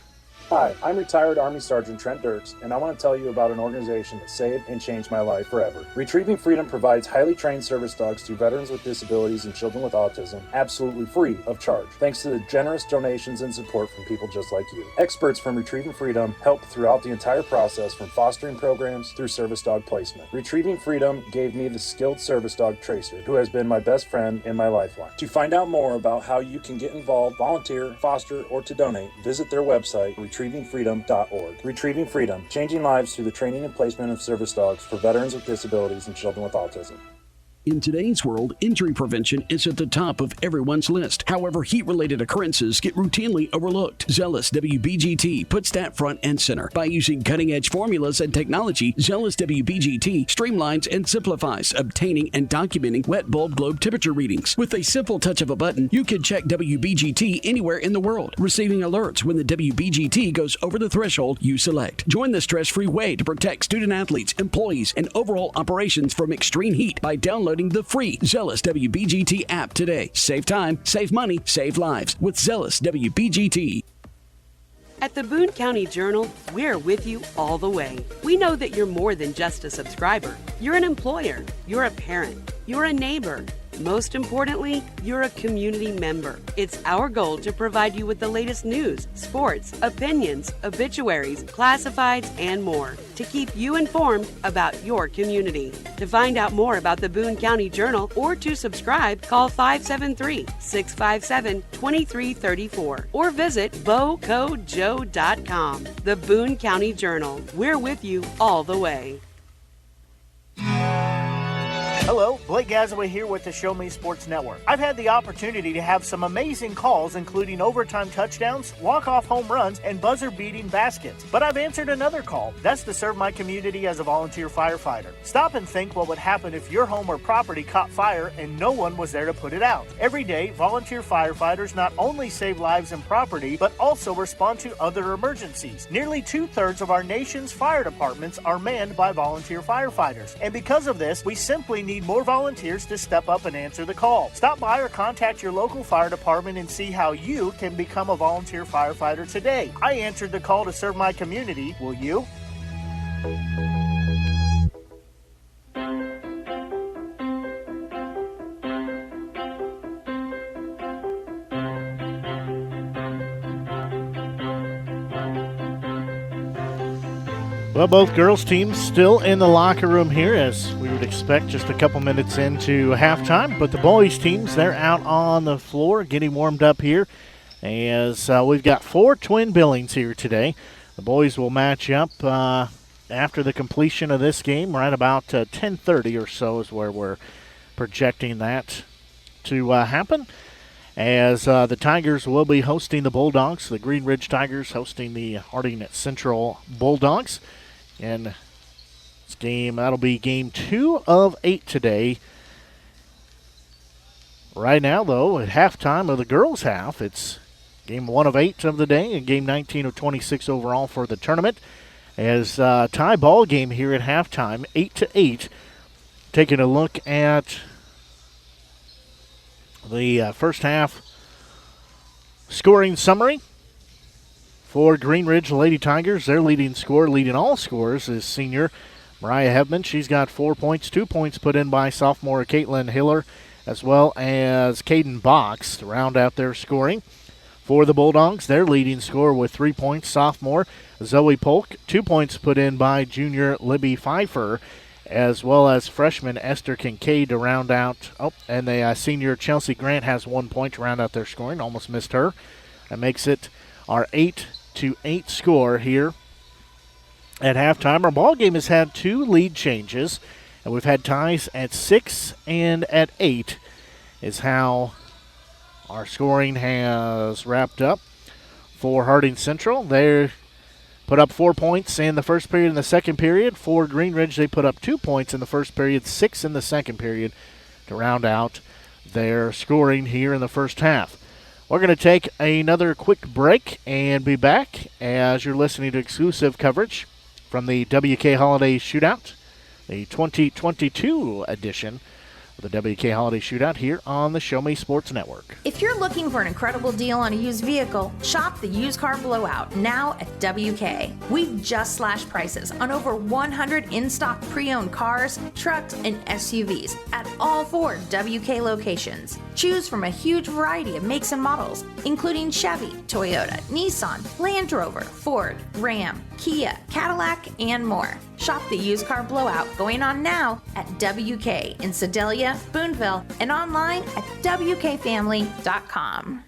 Hi, I'm retired Army Sergeant Trent Dirks, and I want to tell you about an organization that saved and changed my life forever. Retrieving Freedom provides highly trained service dogs to veterans with disabilities and children with autism, absolutely free of charge, thanks to the generous donations and support from people just like you. Experts from Retrieving Freedom help throughout the entire process, from fostering programs through service dog placement. Retrieving Freedom gave me the skilled service dog Tracer, who has been my best friend and my lifeline. To find out more about how you can get involved, volunteer, foster, or to donate, visit their website, retrievingfreedom.org. Retrieving Freedom, changing lives through the training and placement of service dogs for veterans with disabilities and children with autism. In today's world, injury prevention is at the top of everyone's list. However, heat-related occurrences get routinely overlooked. Zealous WBGT puts that front and center. By using cutting-edge formulas and technology, Zealous WBGT streamlines and simplifies obtaining and documenting wet bulb globe temperature readings. With a simple touch of a button, you can check WBGT anywhere in the world, receiving alerts when the WBGT goes over the threshold you select. Join the stress-free way to protect student-athletes, employees, and overall operations from extreme heat by downloading the free Zealous WBGT app today. Save time, save money, save lives with Zealous WBGT. At the Boone County Journal, we're with you all the way. We know that you're more than just a subscriber. You're an employer, you're a parent, you're a neighbor. Most importantly, you're a community member. It's our goal to provide you with the latest news, sports, opinions, obituaries, classifieds, and more to keep you informed about your community. To find out more about the Boone County Journal or to subscribe, call 573-657-2334 or visit bocojoe.com. The Boone County Journal. We're with you all the way. Hello, Blake Gazaway here with the Show Me Sports Network. I've had the opportunity to have some amazing calls, including overtime touchdowns, walk-off home runs, and buzzer-beating baskets. But I've answered another call. That's to serve my community as a volunteer firefighter. Stop and think what would happen if your home or property caught fire and no one was there to put it out. Every day, volunteer firefighters not only save lives and property, but also respond to other emergencies. Nearly 2/3 of our nation's fire departments are manned by volunteer firefighters. And because of this, we simply need more volunteers to step up and answer the call. Stop by or contact your local fire department and see how you can become a volunteer firefighter today. I answered the call to serve my community. Will you? Well, both girls' teams still in the locker room here, as we would expect, just a couple minutes into halftime. But the boys' teams, they're out on the floor getting warmed up here, as we've got 4 twin billings here today. The boys will match up after the completion of this game, right about 10:30 or so is where we're projecting that to happen. As the Tigers will be hosting the Bulldogs, the Green Ridge Tigers hosting the Hardin Central Bulldogs. And this game, that'll be game 2 of 8 today. Right now, though, at halftime of the girls' half, it's game 1 of 8 of the day and game 19 of 26 overall for the tournament. As tie ball game here at halftime, 8-8. Taking a look at the first half scoring summary. For Green Ridge Lady Tigers, their leading scorer, leading all scorers, is senior Mariah Hebman. She's got 4 points, 2 points put in by sophomore Caitlin Hiller, as well as Caden Box to round out their scoring. For the Bulldogs, their leading scorer with 3 points, sophomore Zoe Polk. 2 points put in by junior Libby Pfeiffer. as well as freshman Esther Kincaid to round out. And the senior Chelsea Grant has 1 point to round out their scoring. Almost missed her. That makes it our 8-8 score here at halftime. Our ball game has had 2 lead changes, and we've had ties at 6 and at 8 is how our scoring has wrapped up for Hardin Central. They put up 4 points in the first period and the second period. For Green Ridge, they put up 2 points in the first period, 6 in the second period to round out their scoring here in the first half. We're going to take another quick break and be back as you're listening to exclusive coverage from the WK Holiday Shootout, the 2022 edition of the WK Holiday Shootout here on the Show Me Sports Network. If you're looking for an incredible deal on a used vehicle, shop the Used Car Blowout now at WK. We've just slashed prices on over 100 in-stock pre-owned cars, trucks, and SUVs at all 4 WK locations. Choose from a huge variety of makes and models, including Chevy, Toyota, Nissan, Land Rover, Ford, Ram, Kia, Cadillac, and more. Shop the Used Car Blowout going on now at WK in Sedalia, Boonville, and online at WKFamily.com.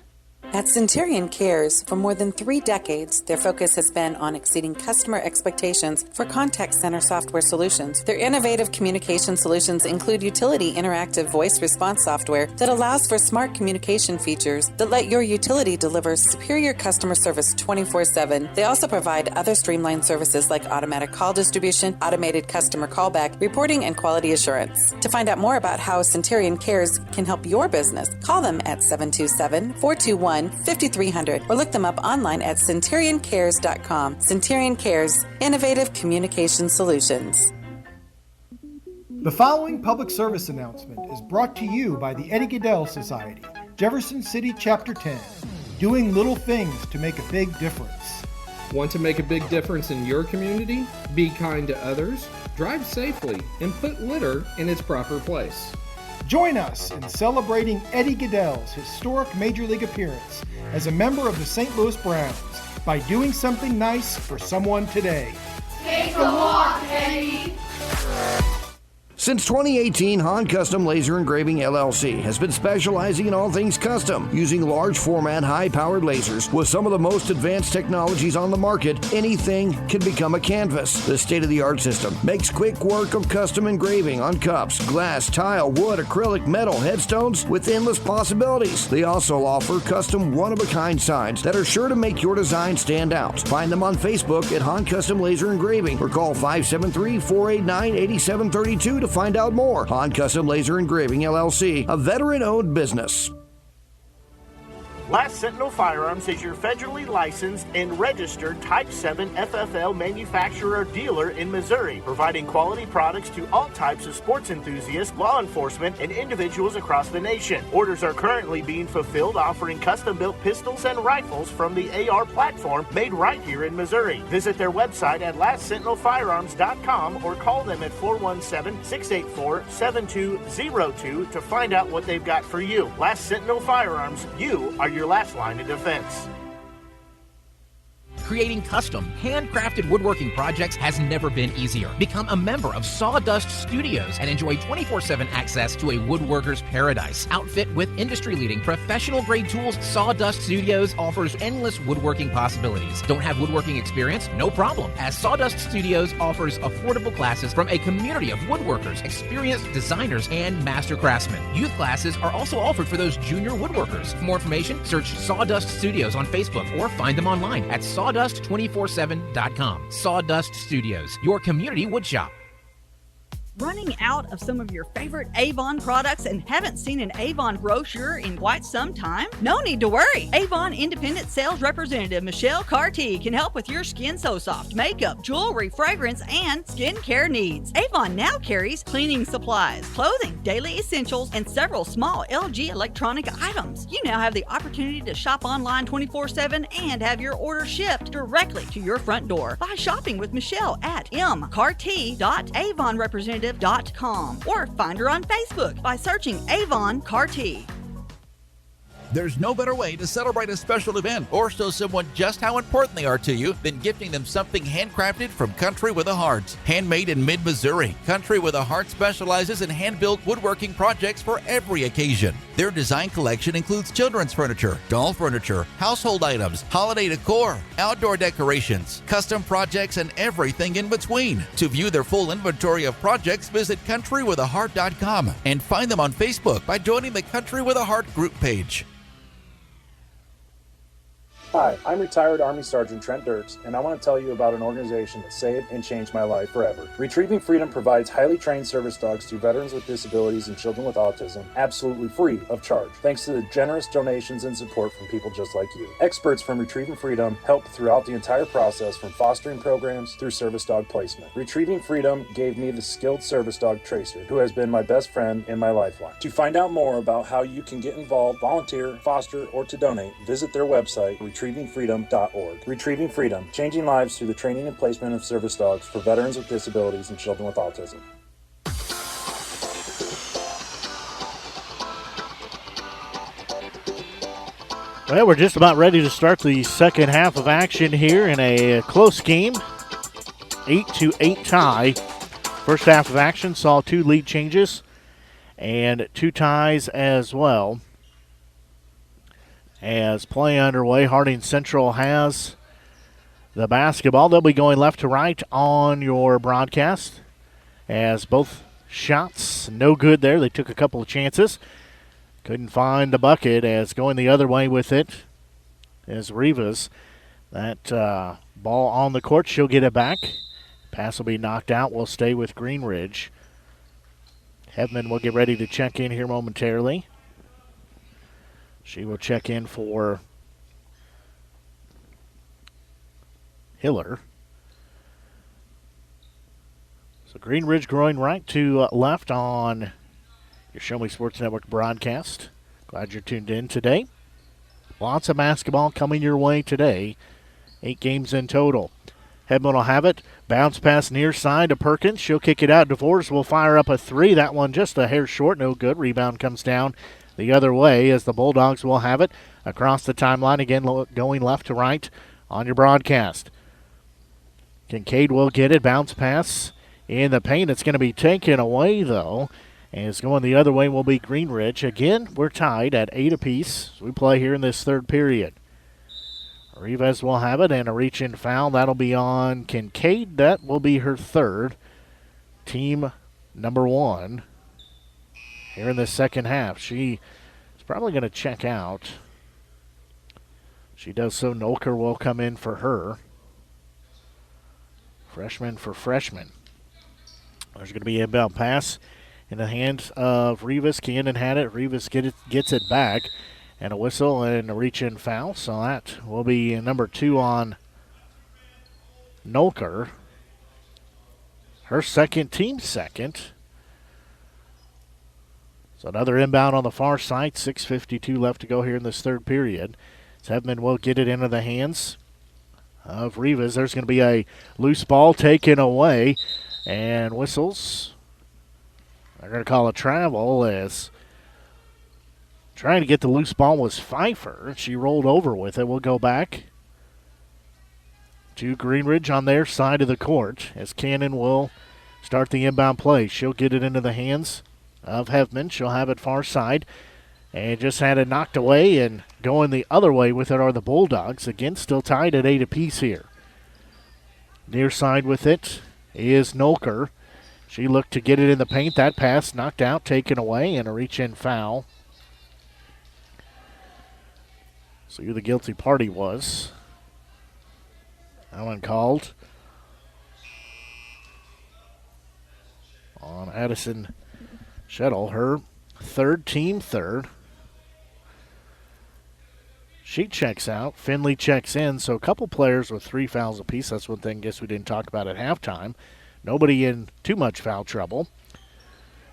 At Centurion Cares, for more than 3 decades, their focus has been on exceeding customer expectations for contact center software solutions. Their innovative communication solutions include utility interactive voice response software that allows for smart communication features that let your utility deliver superior customer service 24/7. They also provide other streamlined services like automatic call distribution, automated customer callback, reporting, and quality assurance. To find out more about how Centurion Cares can help your business, call them at 727-421-5300 or look them up online at centurioncares.com. Centurion Cares, innovative communication solutions. The following public service announcement is brought to you by the Eddie Gaedel Society, Jefferson City Chapter 10, doing little things to make a big difference. Want to make a big difference in your community? Be kind to others, drive safely, and put litter in its proper place. Join us in celebrating Eddie Gaedel's historic Major League appearance as a member of the St. Louis Browns by doing something nice for someone today. Take a walk, Eddie. Since 2018, Han Custom Laser Engraving LLC has been specializing in all things custom, using large format, high-powered lasers with some of the most advanced technologies on the market. Anything can become a canvas. This state-of-the-art system makes quick work of custom engraving on cups, glass, tile, wood, acrylic, metal, headstones with endless possibilities. They also offer custom one-of-a-kind signs that are sure to make your design stand out. Find them on Facebook at Han Custom Laser Engraving or call 573-489-8732 to find out more. Han Custom Laser Engraving LLC, a veteran-owned business. Last Sentinel Firearms is your federally licensed and registered Type 7 FFL manufacturer dealer in Missouri, providing quality products to all types of sports enthusiasts, law enforcement, and individuals across the nation. Orders are currently being fulfilled, offering custom-built pistols and rifles from the AR platform made right here in Missouri. Visit their website at lastsentinelfirearms.com or call them at 417-684-7202 to find out what they've got for you. Last Sentinel Firearms, you are your last line of defense. Creating custom, handcrafted woodworking projects has never been easier. Become a member of Sawdust Studios and enjoy 24/7 access to a woodworker's paradise. Outfit with industry-leading professional-grade tools, Sawdust Studios offers endless woodworking possibilities. Don't have woodworking experience? No problem, as Sawdust Studios offers affordable classes from a community of woodworkers, experienced designers, and master craftsmen. Youth classes are also offered for those junior woodworkers. For more information, search Sawdust Studios on Facebook or find them online at sawdust247.com. Sawdust Studios, your community woodshop. Running out of some of your favorite Avon products and haven't seen an Avon brochure in quite some time? No need to worry. Avon Independent Sales Representative Michelle Carty can help with your Skin So Soft makeup, jewelry, fragrance, and skincare needs. Avon now carries cleaning supplies, clothing, daily essentials, and several small LG electronic items. You now have the opportunity to shop online 24/7 and have your order shipped directly to your front door by shopping with Michelle at mcarty.avonrepresentative.com or find her on Facebook by searching Avon Carty. There's no better way to celebrate a special event or show someone just how important they are to you than gifting them something handcrafted from Country with a Heart. Handmade in mid-Missouri, Country with a Heart specializes in hand-built woodworking projects for every occasion. Their design collection includes children's furniture, doll furniture, household items, holiday decor, outdoor decorations, custom projects, and everything in between. To view their full inventory of projects, visit countrywithaheart.com and find them on Facebook by joining the Country with a Heart group page. Hi, I'm retired Army Sergeant Trent Dirks, and I want to tell you about an organization that saved and changed my life forever. Retrieving Freedom provides highly trained service dogs to veterans with disabilities and children with autism, absolutely free of charge, thanks to the generous donations and support from people just like you. Experts from Retrieving Freedom help throughout the entire process, from fostering programs through service dog placement. Retrieving Freedom gave me the skilled service dog Tracer, who has been my best friend and my lifeline. To find out more about how you can get involved, volunteer, foster, or to donate, visit their website, retrievingfreedom.org. Retrieving Freedom, changing lives through the training and placement of service dogs for veterans with disabilities and children with autism. Well, we're just about ready to start the second half of action here in a close game. 8-8 tie. First half of action saw 2 lead changes and 2 ties as well. As play underway, Hardin Central has the basketball. They'll be going left to right on your broadcast, as both shots no good there. They took a couple of chances. Couldn't find the bucket, as going the other way with it is Rivas. That ball on the court, she'll get it back. Pass will be knocked out. Will stay with Greenridge. Hebman will get ready to check in here momentarily. She will check in for Hiller. So Greenridge growing right to left on your Show Me Sports Network broadcast. Glad you're tuned in today. Lots of basketball coming your way today. 8 games in total. Hedman will have it. Bounce pass near side to Perkins. She'll kick it out. DeVores will fire up a 3. That one just a hair short. No good. Rebound comes down the other way, as the Bulldogs will have it across the timeline. Again, going left to right on your broadcast. Kincaid will get it. Bounce pass in the paint. It's going to be taken away, though. And it's going the other way will be Greenridge. Again, we're tied at 8 apiece as we play here in this third period. Rivas will have it, and a reach-in foul. That'll be on Kincaid. That will be her third. Team number 1 here in the second half. She is probably going to check out. She does so. Nolker will come in for her. Freshman for freshman. There's going to be an inbound pass in the hands of Rivas. Cannon had it. Rivas gets it back. And a whistle and a reach-in foul. So that will be number 2 on Nolker. Her second, team second. So another inbound on the far side. 6:52 left to go here in this third period. Hebman will get it into the hands of Rivas. There's going to be a loose ball taken away. And whistles. They're going to call a travel, as trying to get the loose ball was Pfeiffer. She rolled over with it. We'll go back to Greenridge on their side of the court, as Cannon will start the inbound play. She'll get it into the hands of Hefman. She'll have it far side, and just had it knocked away, and going the other way with it are the Bulldogs. Again, still tied at 8 apiece here. Near side with it is Nolker. She looked to get it in the paint. That pass knocked out, taken away, and a reach-in foul. So who the guilty party was. That one called on Addison Shettle, her third, team third. She checks out. Finley checks in. So a couple players with 3 fouls apiece. That's one thing I guess we didn't talk about at halftime. Nobody in too much foul trouble.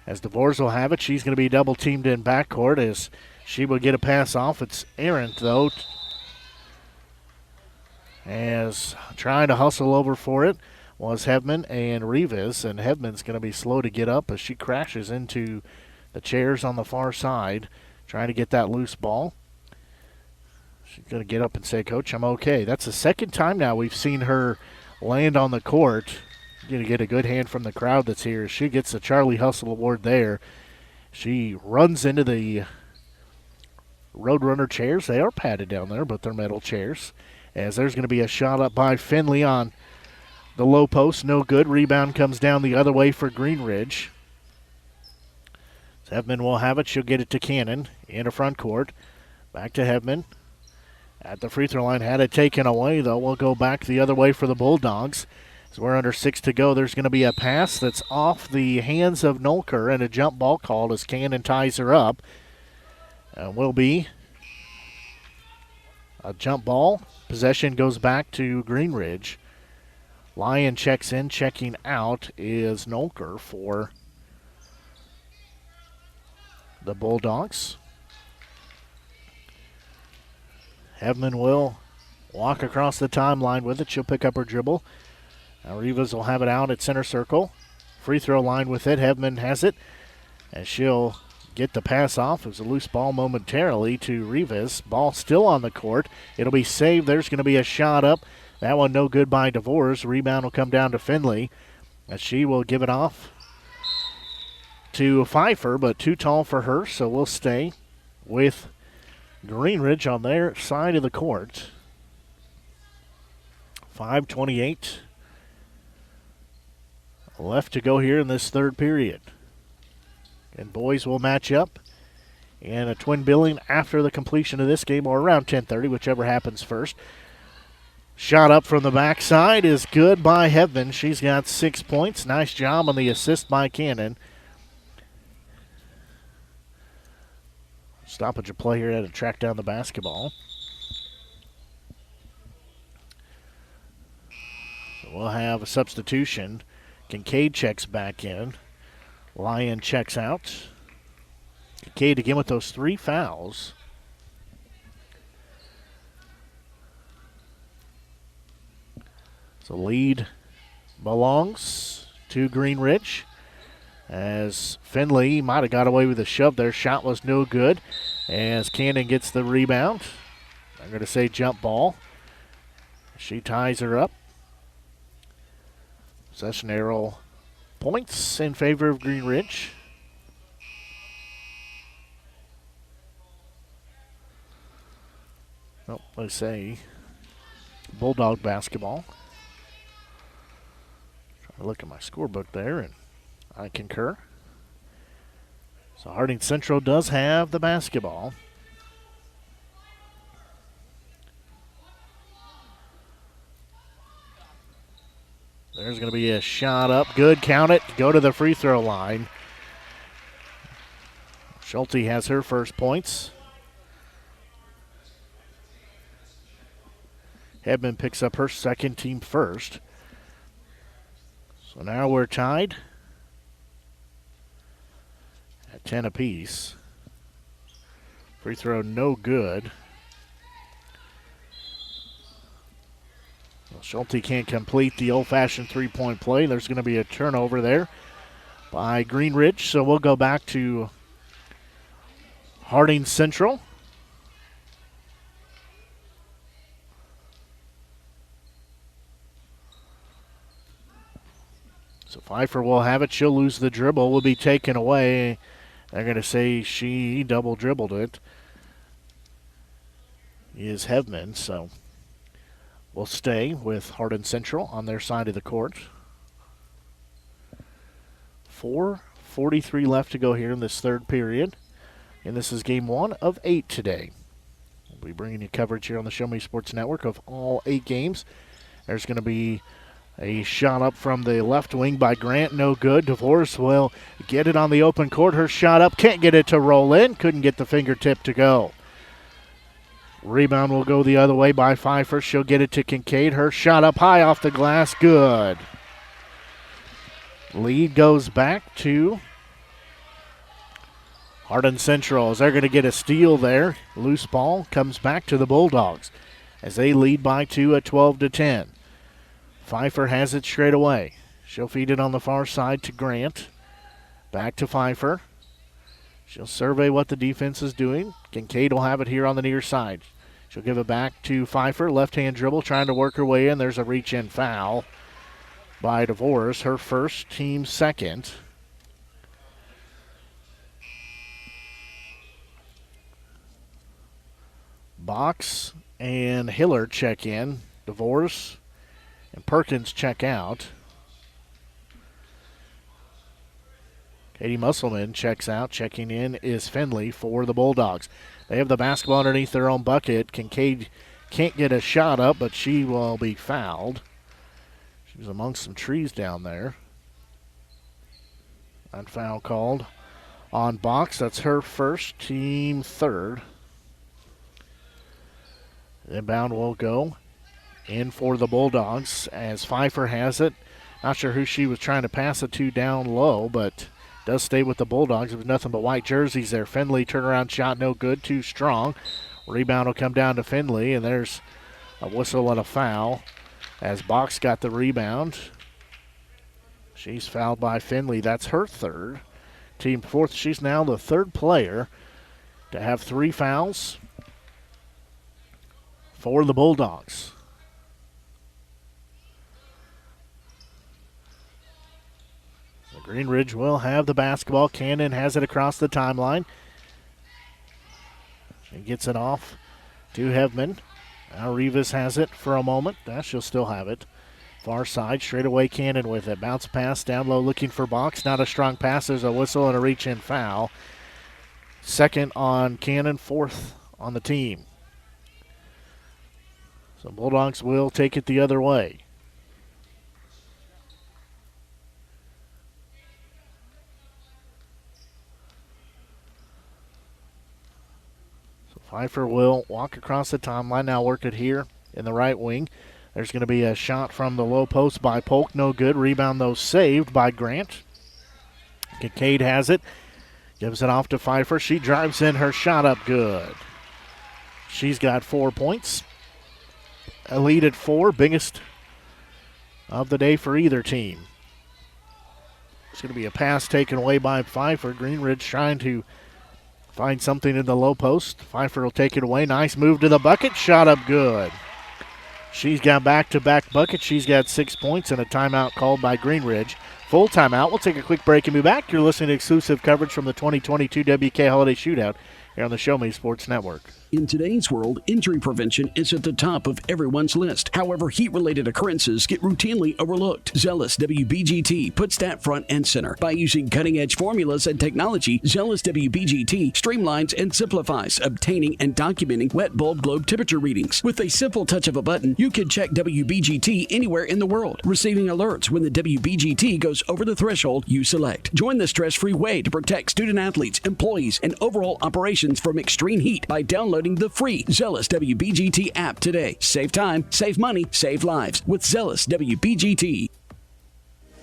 As DeVores will have it, she's going to be double teamed in backcourt as she will get a pass off. It's errant, though, as trying to hustle over for it was Hebman and Rivas, and Hebman's going to be slow to get up as she crashes into the chairs on the far side, trying to get that loose ball. She's going to get up and say, Coach, I'm okay. That's the second time now we've seen her land on the court. Going to get a good hand from the crowd that's here. She gets the Charlie Hustle Award there. She runs into the Roadrunner chairs. They are padded down there, but they're metal chairs. As there's going to be a shot up by Finley on the low post. No good. Rebound comes down the other way for Greenridge. Hebman will have it. She'll get it to Cannon in the front court. Back to Hebman. At the free throw line. Had it taken away, though. We'll go back the other way for the Bulldogs. As we're under 6 to go, there's going to be a pass that's off the hands of Nolker and a jump ball called as Cannon ties her up. And will be a jump ball. Possession goes back to Greenridge. Lyon checks in. Checking out is Nolker for the Bulldogs. Hebman will walk across the timeline with it. She'll pick up her dribble. Now Rivas will have it out at center circle. Free throw line with it. Hebman has it. And she'll get the pass off. It was a loose ball momentarily to Rivas. Ball still on the court. It'll be saved. There's going to be a shot up. That one no good by DeVores. Rebound will come down to Finley. As she will give it off to Pfeiffer, but too tall for her, so we'll stay with Greenridge on their side of the court. 5:28 left to go here in this third period. And boys will match up in a twin billing after the completion of this game, or around 10:30, whichever happens first. Shot up from the backside is good by Hebman. She's got 6 points. Nice job on the assist by Cannon. Stoppage of play here to track down the basketball. So we'll have a substitution. Kincaid checks back in. Lyon checks out. Kincaid again with those 3 fouls. So lead belongs to Greenridge. As Finley might have got away with a shove there. Shot was no good. As Cannon gets the rebound. I'm going to say jump ball. She ties her up. Possession arrow points in favor of Greenridge. Oh, let's say Bulldog basketball. Trying to look at my scorebook there, and I concur. So Hardin Central does have the basketball. There's going to be a shot up. Good, count it. Go to the free throw line. Schulte has her first points. Hebman picks up her second, team first. So now we're tied at 10 apiece. Free throw no good. Well, Schulte can't complete the old-fashioned three-point play. There's going to be a turnover there by Greenridge. So we'll go back to Hardin Central. So Pfeiffer will have it. She'll lose the dribble. Will be taken away. They're going to say she double dribbled it. Is Hebman, so we'll stay with Hardin Central on their side of the court. 4:43 left to go here in this third period. And this is game 1 of 8 today. We'll be bringing you coverage here on the Show Me Sports Network of all 8 games. There's going to be a shot up from the left wing by Grant, no good. DeVores will get it on the open court. Her shot up, can't get it to roll in. Couldn't get the fingertip to go. Rebound will go the other way by Pfeiffer. She'll get it to Kincaid. Her shot up high off the glass, good. Lead goes back to Hardin Central as they're going to get a steal there. Loose ball comes back to the Bulldogs as they lead by 2 at 12-10. Pfeiffer has it straight away. She'll feed it on the far side to Grant. Back to Pfeiffer. She'll survey what the defense is doing. Kincaid will have it here on the near side. She'll give it back to Pfeiffer. Left-hand dribble, trying to work her way in. There's a reach-in foul by DeVores, her first, team second. Box and Hiller check in. DeVores and Perkins check out. Katie Musselman checks out. Checking in is Finley for the Bulldogs. They have the basketball underneath their own bucket. Kincaid can't get a shot up, but she will be fouled. She was amongst some trees down there. That foul called on Box. That's her first, team third. Inbound will go in for the Bulldogs as Pfeiffer has it. Not sure who she was trying to pass it to down low, but does stay with the Bulldogs. There's nothing but white jerseys there. Finley turnaround shot, no good, too strong. Rebound will come down to Finley, and there's a whistle and a foul as Box got the rebound. She's fouled by Finley. That's her third. Team fourth. She's now the third player to have 3 fouls for the Bulldogs. Green Ridge will have the basketball. Cannon has it across the timeline. She gets it off to Hevman. Now Rivas has it for a moment. She'll still have it. Far side, straight away Cannon with it. Bounce pass down low looking for Box. Not a strong pass. There's a whistle and a reach-in foul. Second on Cannon, fourth on the team. So Bulldogs will take it the other way. Pfeiffer will walk across the timeline, now work it here in the right wing. There's going to be a shot from the low post by Polk, no good. Rebound, though, saved by Grant. Kincaid has it, gives it off to Pfeiffer. She drives in, her shot up good. She's got 4 points. A lead at 4, biggest of the day for either team. It's going to be a pass taken away by Pfeiffer. Green Ridge trying to find something in the low post. Pfeiffer will take it away. Nice move to the bucket. Shot up good. She's got back-to-back buckets. She's got 6 points and a timeout called by Green Ridge. Full timeout. We'll take a quick break and be back. You're listening to exclusive coverage from the 2022 WK Holiday Shootout here on the Show Me Sports Network. In today's world, injury prevention is at the top of everyone's list. However, heat-related occurrences get routinely overlooked. Zealous WBGT puts that front and center. By using cutting-edge formulas and technology, Zealous WBGT streamlines and simplifies obtaining and documenting wet bulb globe temperature readings. With a simple touch of a button, you can check WBGT anywhere in the world, receiving alerts when the WBGT goes over the threshold you select. Join the stress-free way to protect student-athletes, employees, and overall operations from extreme heat by downloading the free Zealous WBGT app today. Save time, save money, save lives with Zealous WBGT.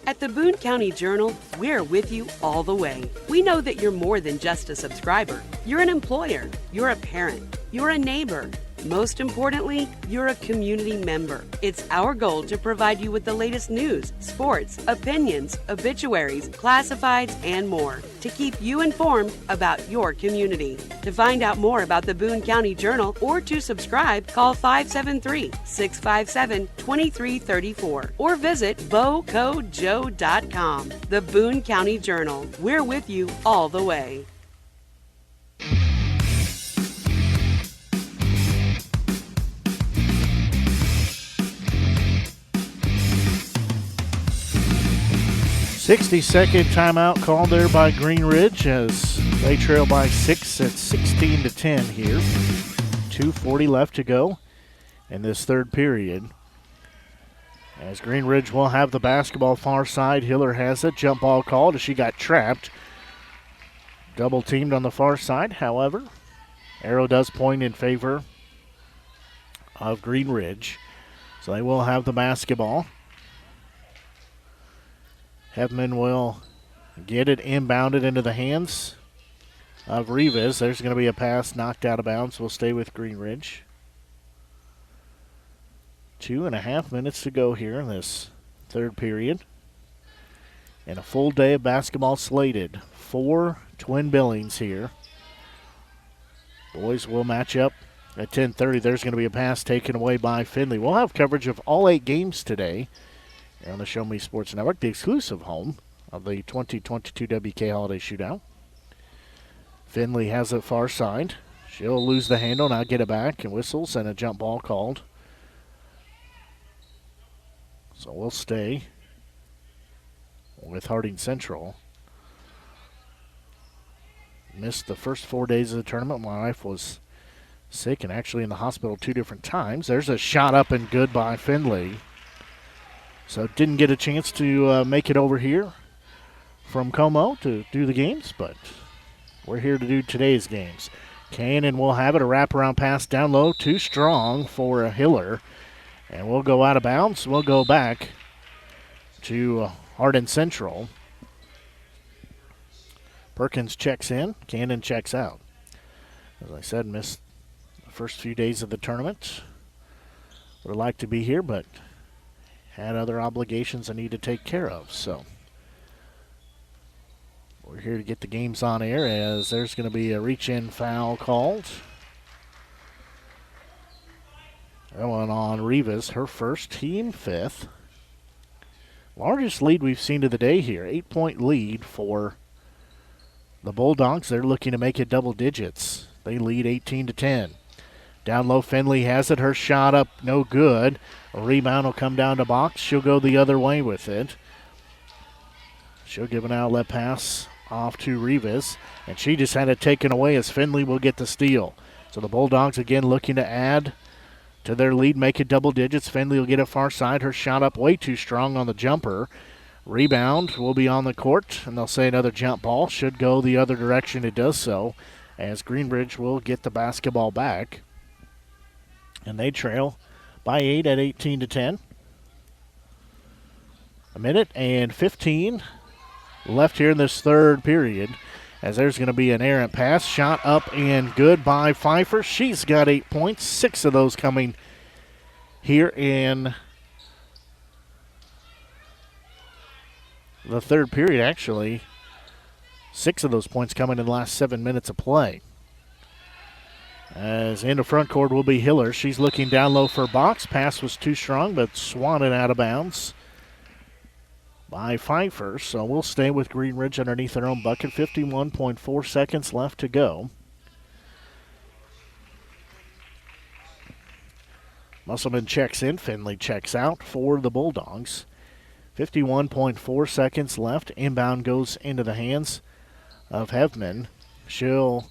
At the Boone County Journal, we're with you all the way. We know that you're more than just a subscriber. You're an employer, you're a parent, you're a neighbor. Most importantly, you're a community member. It's our goal to provide you with the latest news, sports, opinions, obituaries, classifieds, and more to keep you informed about your community. To find out more about the Boone County Journal or to subscribe, call 573-657-2334 or visit bocojoe.com. The Boone County Journal. We're with you all the way. Second timeout called there by Green Ridge as they trail by 6 at 16-10 here. 2:40 left to go in this third period. As Green Ridge will have the basketball far side. Hiller has it. Jump ball called as she got trapped. Double teamed on the far side. However, arrow does point in favor of Green Ridge. So they will have the basketball. Hevman will get it inbounded into the hands of Rivas. There's going to be a pass knocked out of bounds. We'll stay with Green Ridge. 2.5 minutes to go here in this third period. And a full day of basketball slated. 4 twin billings here. Boys will match up At 10:30, there's going to be a pass taken away by Findlay. We'll have coverage of all 8 games today here on the Show Me Sports Network, the exclusive home of the 2022 WK Holiday Shootout. Findlay has it far side. She'll lose the handle, now get it back, and whistles, and a jump ball called. So we'll stay with Hardin Central. Missed the first 4 days of the tournament. My wife was sick and actually in the hospital 2 different times. There's a shot up and good by Findlay. So didn't get a chance to make it over here from Como to do the games, but we're here to do today's games. Cannon will have it, a wraparound pass down low, too strong for a Hiller, and we'll go out of bounds. We'll go back to Hardin Central. Perkins checks in, Cannon checks out. As I said, missed the first few days of the tournament. Would like to be here, but had other obligations I need to take care of, so we're here to get the games on air as there's going to be a reach-in foul called. That one on Rivas, her first, team 5th. Largest lead we've seen of the day here, 8-point lead for the Bulldogs. They're looking to make it double digits. They lead 18-10. Down low, Findlay has it. Her shot up, no good. A rebound will come down to box. She'll go the other way with it. She'll give an outlet pass off to Rivas, and she just had it taken away as Findlay will get the steal. So the Bulldogs again looking to add to their lead, make it double digits. Findlay will get it far side. Her shot up way too strong on the jumper. Rebound will be on the court, and they'll say another jump ball. Should go the other direction. It does so, as Greenbridge will get the basketball back. And they trail by 8 at 18-10. A minute and 15 left here in this third period, as there's going to be an errant pass. Shot up and good by Pfeiffer. She's got 8 points, 6 of those coming here in the third period, actually. 6 of those points coming in the last 7 minutes of play. As in the front court will be Hiller. She's looking down low for box. Pass was too strong, but swatted out of bounds by Pfeiffer. So we'll stay with Greenridge underneath their own bucket. 51.4 seconds left to go. Musselman checks in. Findlay checks out for the Bulldogs. 51.4 seconds left. Inbound goes into the hands of Hevman. She'll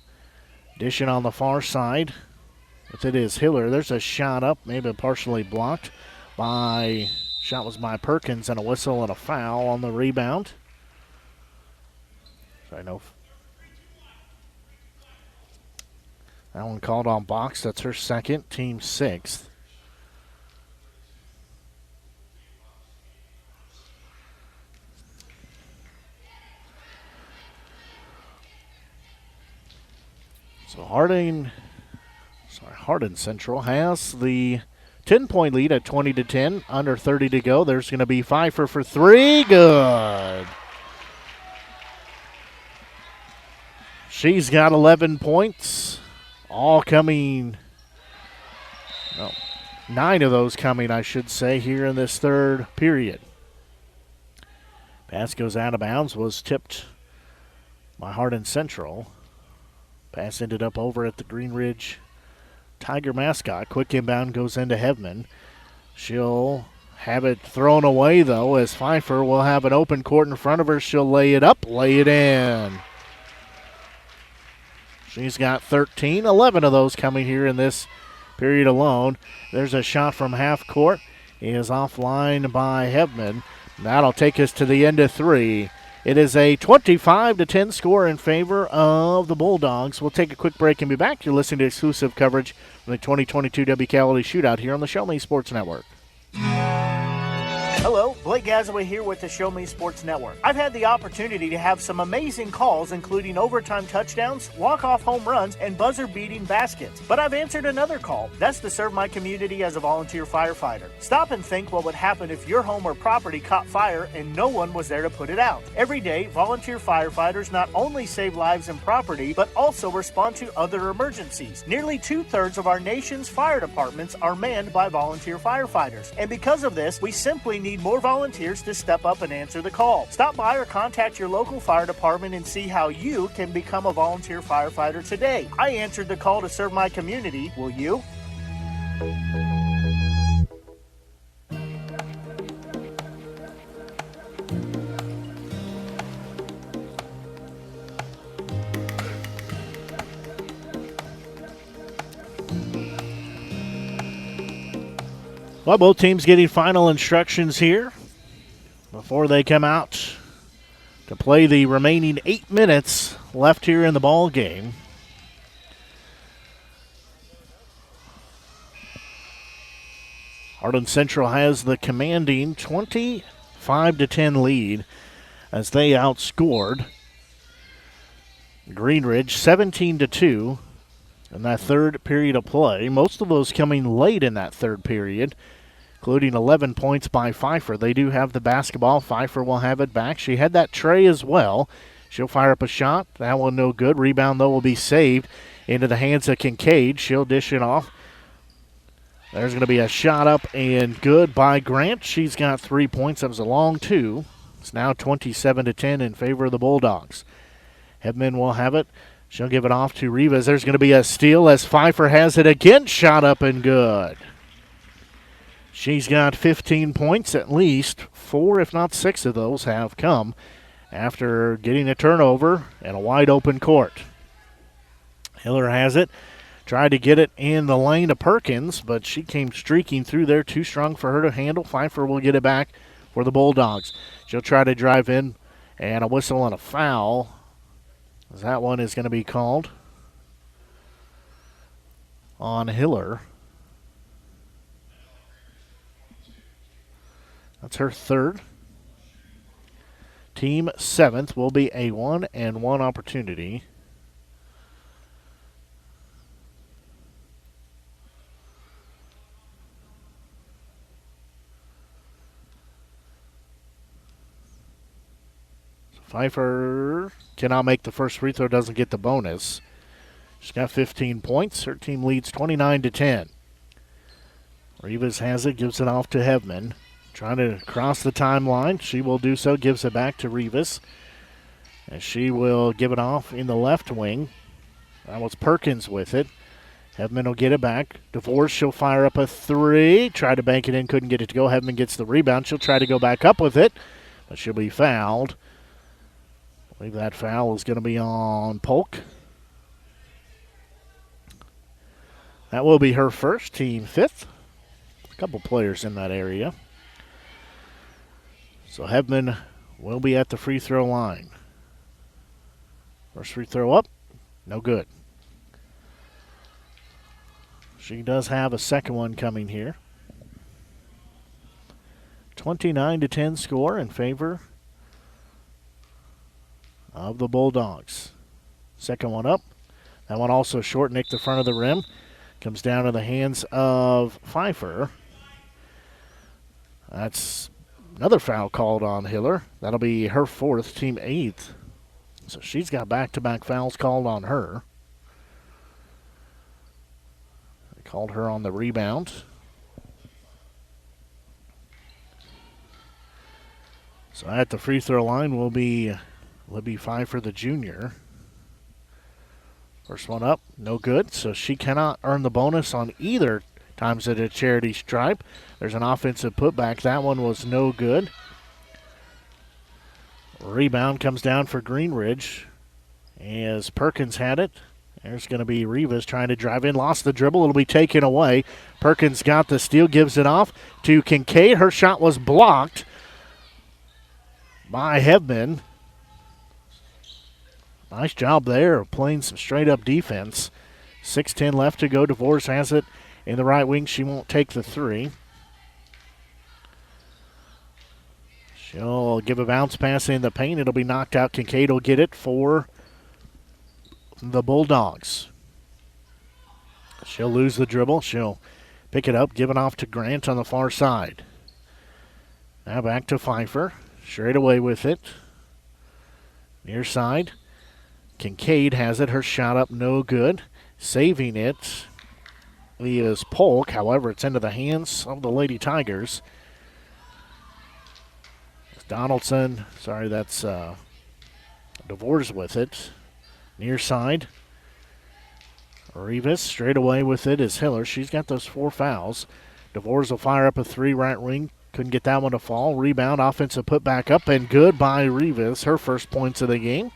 dish it on the far side. But it is Hiller. There's a shot up, maybe partially blocked by, shot was by Perkins, and a whistle and a foul on the rebound. So I know that one called on box. That's her second, team 6th. So Hardin Central has the 10-point lead at 20-10, under 30 to go. There's going to be Pfeiffer for 3, good. She's got 11 points, all coming, 9 of those coming, I should say, here in this third period. Pass goes out of bounds, was tipped by Hardin Central. Pass ended up over at the Greenridge Tiger mascot. Quick inbound goes into Hevman. She'll have it thrown away, though, as Pfeiffer will have an open court in front of her. She'll lay it up, lay it in. She's got 13, 11 of those coming here in this period alone. There's a shot from half court. He is offline by Hevman. That'll take us to the end of 3. It is a 25-10 score in favor of the Bulldogs. We'll take a quick break and be back. You're listening to exclusive coverage from the 2022 WK Holiday Shootout here on the Show Me Sports Network. Hello, Blake Gazaway here with the Show Me Sports Network. I've had the opportunity to have some amazing calls, including overtime touchdowns, walk-off home runs, and buzzer-beating baskets. But I've answered another call. That's to serve my community as a volunteer firefighter. Stop and think what would happen if your home or property caught fire and no one was there to put it out. Every day, volunteer firefighters not only save lives and property, but also respond to other emergencies. Nearly 2/3 of our nation's fire departments are manned by volunteer firefighters. And because of this, we simply need more volunteers to step up and answer the call. Stop by or contact your local fire department and see how you can become a volunteer firefighter today. I answered the call to serve my community. Will you? Well, both teams getting final instructions here before they come out to play the remaining 8 minutes left here in the ball game. Hardin Central has the commanding 25-10 lead as they outscored Green Ridge 17-2 in that third period of play. Most of those coming late in that third period, including 11 points by Pfeiffer. They do have the basketball. Pfeiffer will have it back. She had that tray as well. She'll fire up a shot. That one no good. Rebound, though, will be saved into the hands of Kincaid. She'll dish it off. There's going to be a shot up and good by Grant. She's got 3 points. That was a long two. It's now 27-10 in favor of the Bulldogs. Hebman will have it. She'll give it off to Rivas. There's going to be a steal as Pfeiffer has it again. Shot up and good. She's got 15 points. At least 4, if not 6 of those have come after getting a turnover and a wide open court. Hiller has it. Tried to get it in the lane to Perkins, but she came streaking through there. Too strong for her to handle. Pfeiffer will get it back for the Bulldogs. She'll try to drive in, and a whistle and a foul. That one is going to be called on Hiller. That's her third. Team 7th will be a 1-and-1 opportunity. Pfeiffer cannot make the first free throw, doesn't get the bonus. She's got 15 points. Her team leads 29-10. Rivas has it, gives it off to Hebman. Trying to cross the timeline. She will do so, gives it back to Rivas. And she will give it off in the left wing. That was Perkins with it. Hebman will get it back. DeVore, she'll fire up a three. Tried to bank it in, couldn't get it to go. Hebman gets the rebound. She'll try to go back up with it, but she'll be fouled. I believe that foul is going to be on Polk. That will be her first, team 5th. A couple players in that area. So Hebman will be at the free throw line. First free throw up, no good. She does have a second one coming here. 29-10 score in favor of the Bulldogs. Second one up. That one also short, nicked the front of the rim. Comes down to the hands of Pfeiffer. That's another foul called on Hiller. That'll be her 4th, team 8th. So she's got back-to-back fouls called on her. They called her on the rebound. So at the free throw line will be Libby Pfeiffer, the junior. First one up, no good. So she cannot earn the bonus on either times at a charity stripe. There's an offensive putback. That one was no good. Rebound comes down for Green Ridge as Perkins had it. There's going to be Rivas trying to drive in. Lost the dribble. It'll be taken away. Perkins got the steal, gives it off to Kincaid. Her shot was blocked by Hebman. Nice job there of playing some straight-up defense. 6:10 left to go. DeVore has it in the right wing. She won't take the three. She'll give a bounce pass in the paint. It'll be knocked out. Kincaid will get it for the Bulldogs. She'll lose the dribble. She'll pick it up, give it off to Grant on the far side. Now back to Pfeiffer. Straight away with it. Near side. Kincaid has it. Her shot up, no good. Saving it is Polk. However, it's into the hands of the Lady Tigers. Donaldson, sorry, that's DeVores with it. Near side. Rivas straight away with it is Hiller. She's got those 4 fouls. DeVores will fire up a 3 right wing. Couldn't get that one to fall. Rebound, offensive put back up, and good by Rivas. Her first points of the game.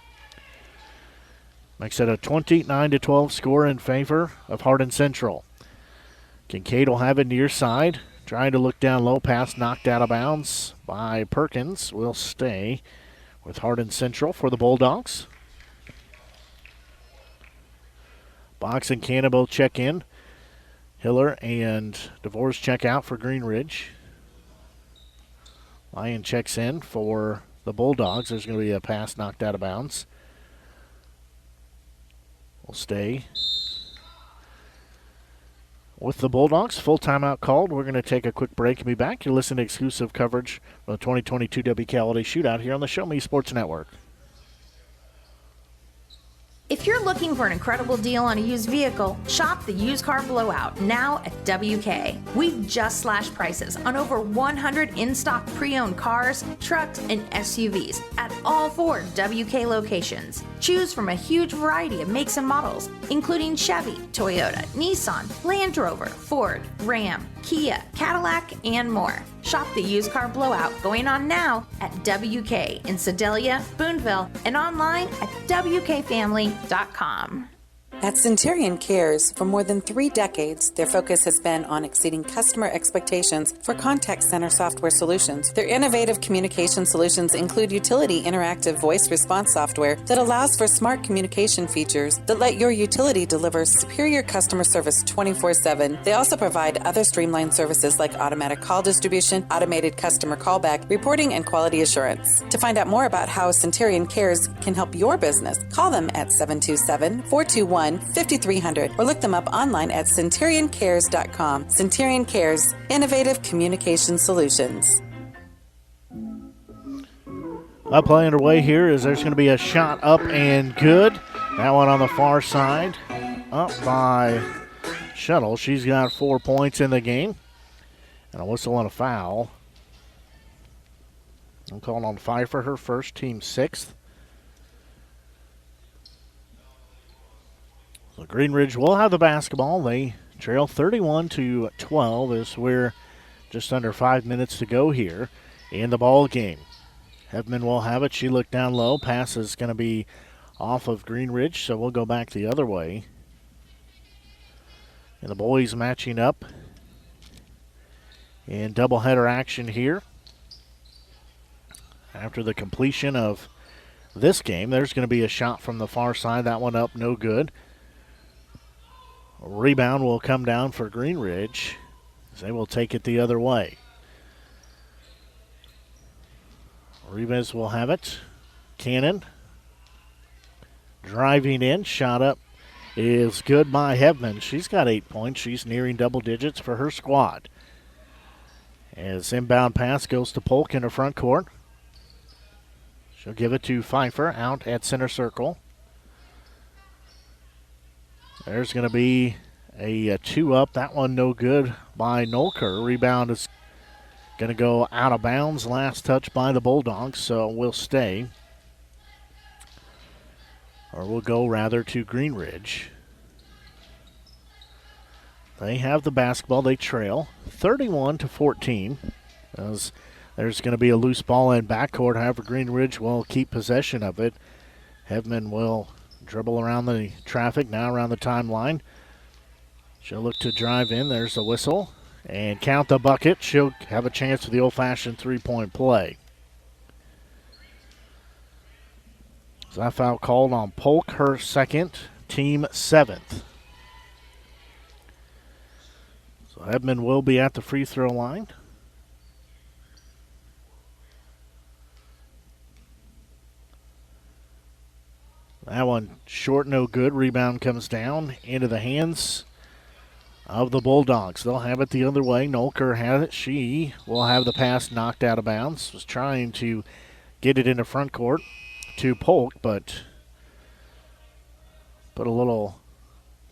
Makes it a 29-12 score in favor of Hardin Central. Kincaid will have it near side. Trying to look down low, pass knocked out of bounds by Perkins. Will stay with Hardin Central for the Bulldogs. Box and Cannonball check in. Hiller and DeVores check out for Green Ridge. Lyon checks in for the Bulldogs. There's going to be a pass knocked out of bounds. Will stay with the Bulldogs. Full timeout called. We're going to take a quick break and be back. You're listening to exclusive coverage of the 2022 WK Holiday Shootout here on the Show Me Sports Network. If you're looking for an incredible deal on a used vehicle, shop the Used Car Blowout now at WK. We've just slashed prices on over 100 in-stock pre-owned cars, trucks, and SUVs at all 4 WK locations. Choose from a huge variety of makes and models, including Chevy, Toyota, Nissan, Land Rover, Ford, Ram, Kia, Cadillac, and more. Shop the Used Car Blowout going on now at WK in Sedalia, Boonville, and online at WKFamily.com. At Centurion Cares, for more than 3 decades, their focus has been on exceeding customer expectations for contact center software solutions. Their innovative communication solutions include utility interactive voice response software that allows for smart communication features that let your utility deliver superior customer service 24/7. They also provide other streamlined services like automatic call distribution, automated customer callback, reporting, and quality assurance. To find out more about how Centurion Cares can help your business, call them at 727-421-5300 or look them up online at centurioncares.com. Centurion Cares, innovative communication solutions. Up play underway here is there's going to be a shot up and good. That one on the far side, up by Shuttle. She's got 4 points in the game. And a whistle and a foul. I'm calling on Pfeiffer, her first, team 6th. So Green Ridge will have the basketball. They trail 31-12 as we're just under 5 minutes to go here in the ball game. Hebman will have it. She looked down low. Pass is going to be off of Green Ridge, so we'll go back the other way. And the boys matching up in doubleheader action here. After the completion of this game, there's going to be a shot from the far side. That one up, no good. A rebound will come down for Green Ridge as they will take it the other way. Rivas will have it. Cannon driving in. Shot up is good by Hebman. She's got 8 points. She's nearing double digits for her squad. As inbound pass goes to Polk in her front court. She'll give it to Pfeiffer out at center circle. There's going to be a 2-up. That one no good by Nolker. Rebound is going to go out of bounds. Last touch by the Bulldogs, so we'll stay. Or we'll go rather to Green Ridge. They have the basketball. They trail 31-14. As there's going to be a loose ball in backcourt. However, Green Ridge will keep possession of it. Hebman will dribble around the traffic, now around the timeline. She'll look to drive in. There's the whistle. And count the bucket. She'll have a chance for the old-fashioned three-point play. So that foul called on Polk, her second, team 7th. So Edmond will be at the free throw line. That one short, no good. Rebound comes down into the hands of the Bulldogs. They'll have it the other way. Nolker has it. She will have the pass knocked out of bounds. Was trying to get it into front court to Polk, but put a little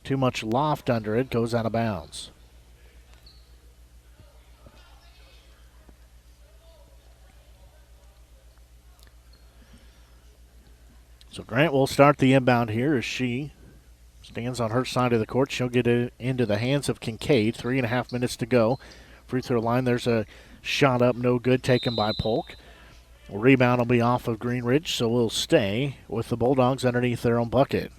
too much loft under it. Goes out of bounds. So Grant will start the inbound here as she stands on her side of the court. She'll get it into the hands of Kincaid. 3.5 minutes to go. Free throw line. There's a shot up, no good, taken by Polk. Rebound will be off of Greenridge, so we'll stay with the Bulldogs underneath their own bucket.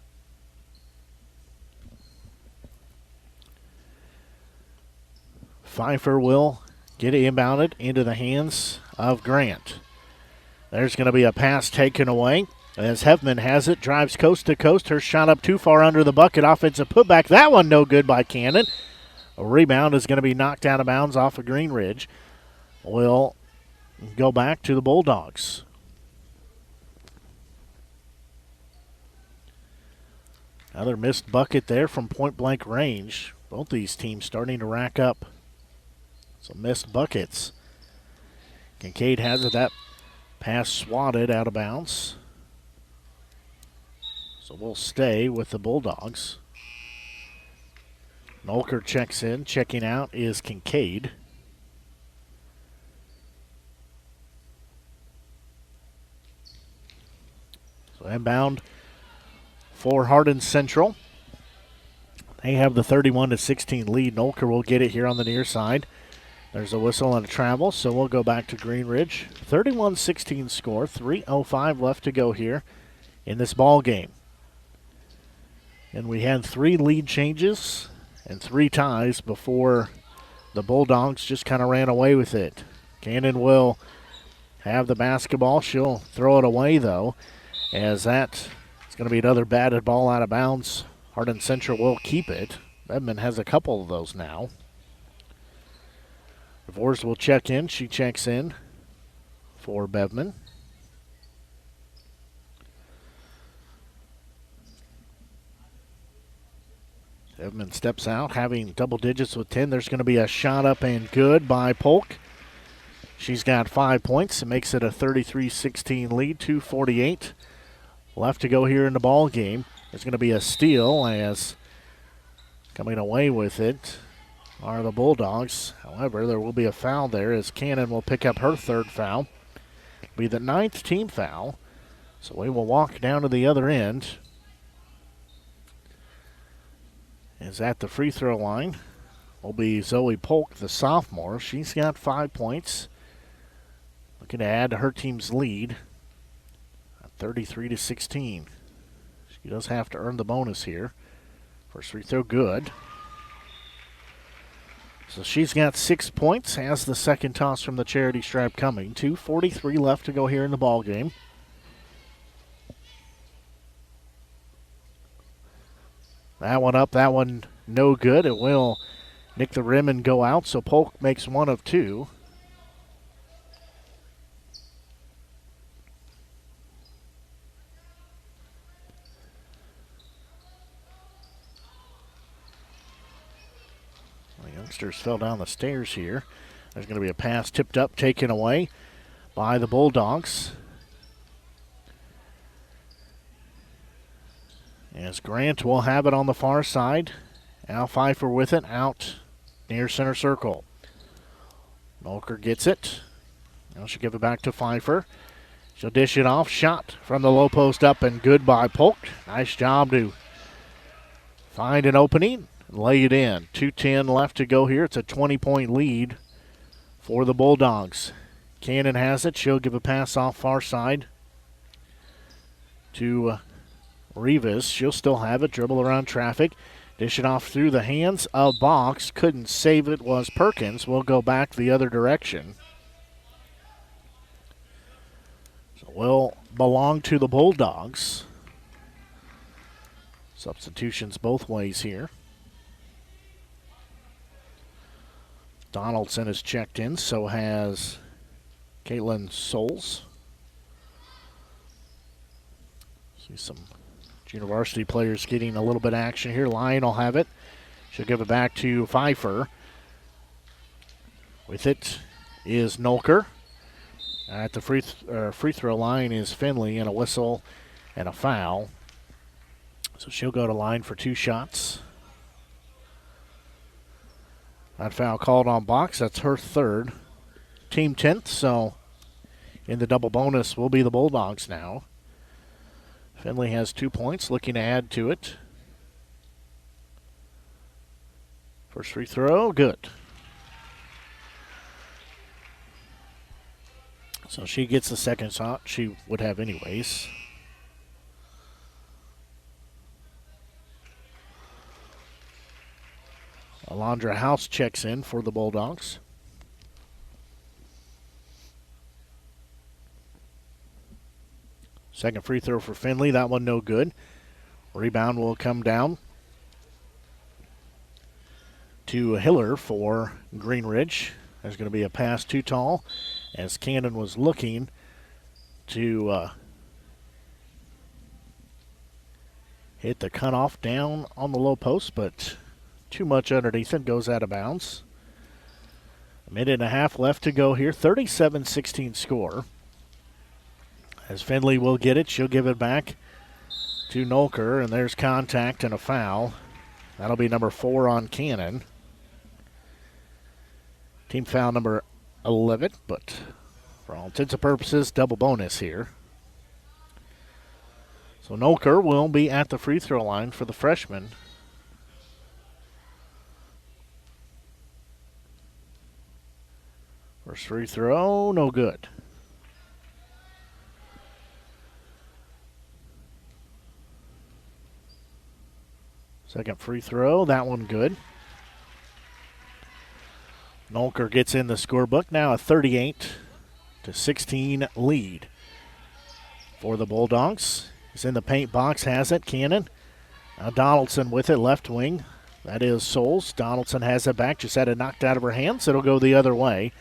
Pfeiffer will get it inbounded into the hands of Grant. There's going to be a pass taken away as Hefman has it, drives coast to coast. Her shot up too far under the bucket. Offensive putback. That one no good by Cannon. A rebound is going to be knocked out of bounds off of Greenridge. Will go back to the Bulldogs. Another missed bucket there from point-blank range. Both these teams starting to rack up some missed buckets. Kincaid has it. That pass swatted out of bounds. So we'll stay with the Bulldogs. Nolker checks in. Checking out is Kincaid. So inbound for Hardin Central. They have the 31-16 lead. Nolker will get it here on the near side. There's a whistle and a travel, so we'll go back to Greenridge. 31-16 score. 3:05 left to go here in this ball game. And we had 3 lead changes and 3 ties before the Bulldogs just kind of ran away with it. Cannon will have the basketball. She'll throw it away, though, as that is going to be another batted ball out of bounds. Hardin Central will keep it. Edmond has a couple of those now. DeVores will check in. She checks in for Bevman. Bevman steps out, having double digits with 10. There's going to be a shot up and good by Polk. She's got 5 points. It makes it a 33-16 lead, 2:48 left to go here in the ball game. There's going to be a steal as coming away with it are the Bulldogs. However, there will be a foul there as Cannon will pick up her 3rd foul. It'll be the 9th team foul. So we will walk down to the other end. Is at the free throw line will be Zoe Polk, the sophomore. She's got 5 points. Looking to add to her team's lead, 33-16. She does have to earn the bonus here. First free throw good. So she's got 6 points, has the second toss from the charity stripe coming. 2:43 left to go here in the ball game. That one up, that one no good. It will nick the rim and go out, so Polk makes 1 of 2. The youngsters fell down the stairs here. There's going to be a pass tipped up, taken away by the Bulldogs. As Grant will have it on the far side. Al Pfeiffer with it out near center circle. Nolker gets it. Now she'll give it back to Pfeiffer. She'll dish it off. Shot from the low post up and good by Polk. Nice job to find an opening and lay it in. 2:10 left to go here. It's a 20-point lead for the Bulldogs. Cannon has it. She'll give a pass off far side to Rivas. She'll still have it. Dribble around traffic. Dish it off through the hands of Box. Couldn't save it was Perkins. We'll go back the other direction. So will belong to the Bulldogs. Substitutions both ways here. Donaldson has checked in. So has Caitlin Souls. See some Junior varsity players getting a little bit of action here. Lyon will have it. She'll give it back to Pfeiffer. With it is Nolker. At the free throw line is Finley, and a whistle and a foul. So she'll go to line for 2 shots. That foul called on Box. That's her 3rd. Team 10th, so in the double bonus will be the Bulldogs now. Finley has 2 points, looking to add to it. First free throw, good. So she gets the second shot she would have anyways. Alondra House checks in for the Bulldogs. Second free throw for Finley. That one no good. Rebound will come down to Hiller for Greenridge. There's going to be a pass too tall as Cannon was looking to hit the cutoff down on the low post, but too much underneath it, goes out of bounds. A minute and a half left to go here. 37-16 score. As Finley will get it, she'll give it back to Nolker, and there's contact and a foul. That'll be number 4 on Cannon. Team foul number 11, but for all intents and purposes, double bonus here. So Nolker will be at the free throw line for the freshman. First free throw, no good. Second free throw, that one good. Nolker gets in the scorebook, now a 38-16 lead for the Bulldogs. He's in the paint box, has it, Cannon. Now Donaldson with it, left wing. That is Souls. Donaldson has it back, just had it knocked out of her hands. It'll go the other way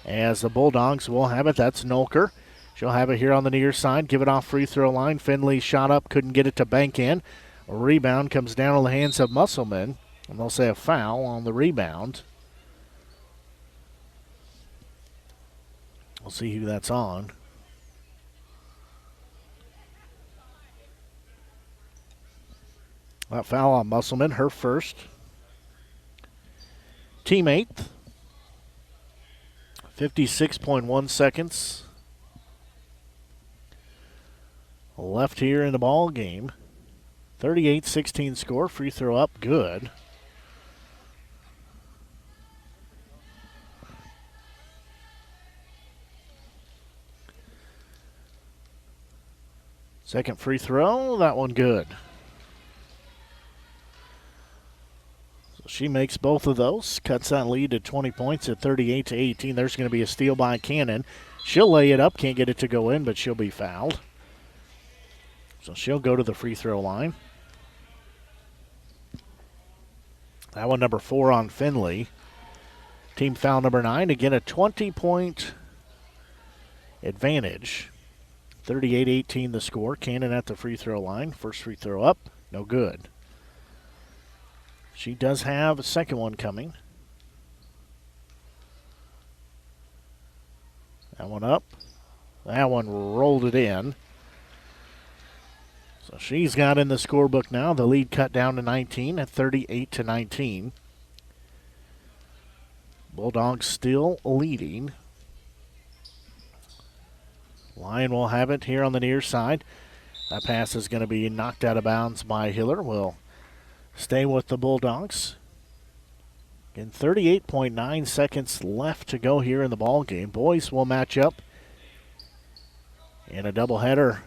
as the Bulldogs will have it. That's Nolker. She'll have it here on the near side, give it off free throw line. Finley shot up, couldn't get it to bank in. A rebound comes down on the hands of Musselman, and they'll say a foul on the rebound. We'll see who that's on. That foul on Musselman, her first. Team 8th. 56.1 seconds left here in the ball game. 38-16 score. Free throw up, good. Second free throw, that one good. So she makes both of those, cuts that lead to 20 points at 38-18. There's going to be a steal by Cannon. She'll lay it up, can't get it to go in, but she'll be fouled. So she'll go to the free throw line. That one number 4 on Finley. Team foul number 9. Again, a 20-point advantage. 38-18 the score. Cannon at the free throw line. First free throw up, no good. She does have a second one coming. That one up. That one rolled it in. So she's got in the scorebook now. The lead cut down to 19 at 38-19. Bulldogs still leading. Lyon will have it here on the near side. That pass is going to be knocked out of bounds by Hiller. Will stay with the Bulldogs. Again, 38.9 seconds left to go here in the ball game. Boys will match up in a doubleheader.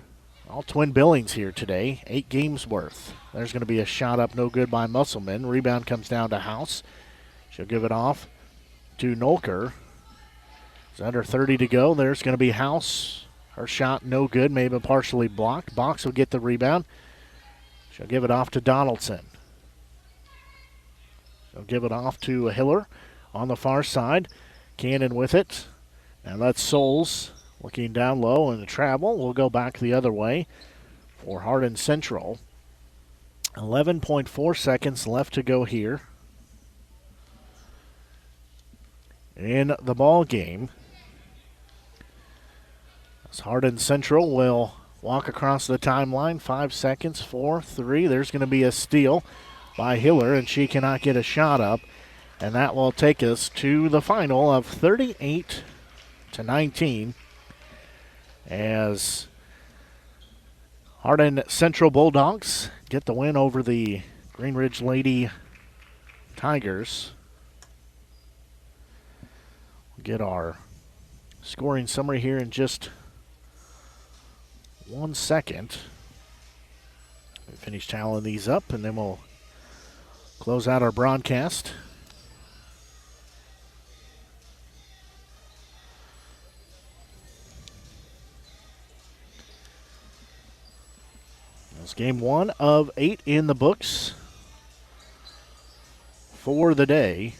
All twin billings here today. 8 games worth. There's going to be a shot up, no good by Musselman. Rebound comes down to House. She'll give it off to Nolker. It's under 30 to go. There's going to be House. Her shot no good, maybe partially blocked. Box will get the rebound. She'll give it off to Donaldson. She'll give it off to Hiller on the far side. Cannon with it. Now that's Souls looking down low, and the travel will go back the other way for Hardin Central. 11.4 seconds left to go here in the ball game. As Hardin Central will walk across the timeline. 5 seconds, 4, 3. There's going to be a steal by Hiller, and she cannot get a shot up. And that will take us to the final of 38-19 as Hardin Central Bulldogs get the win over the Green Ridge Lady Tigers. We'll get our scoring summary here in just 1 second. We finish tallying these up, and then we'll close out our broadcast. It's game 1 of 8 in the books for the day.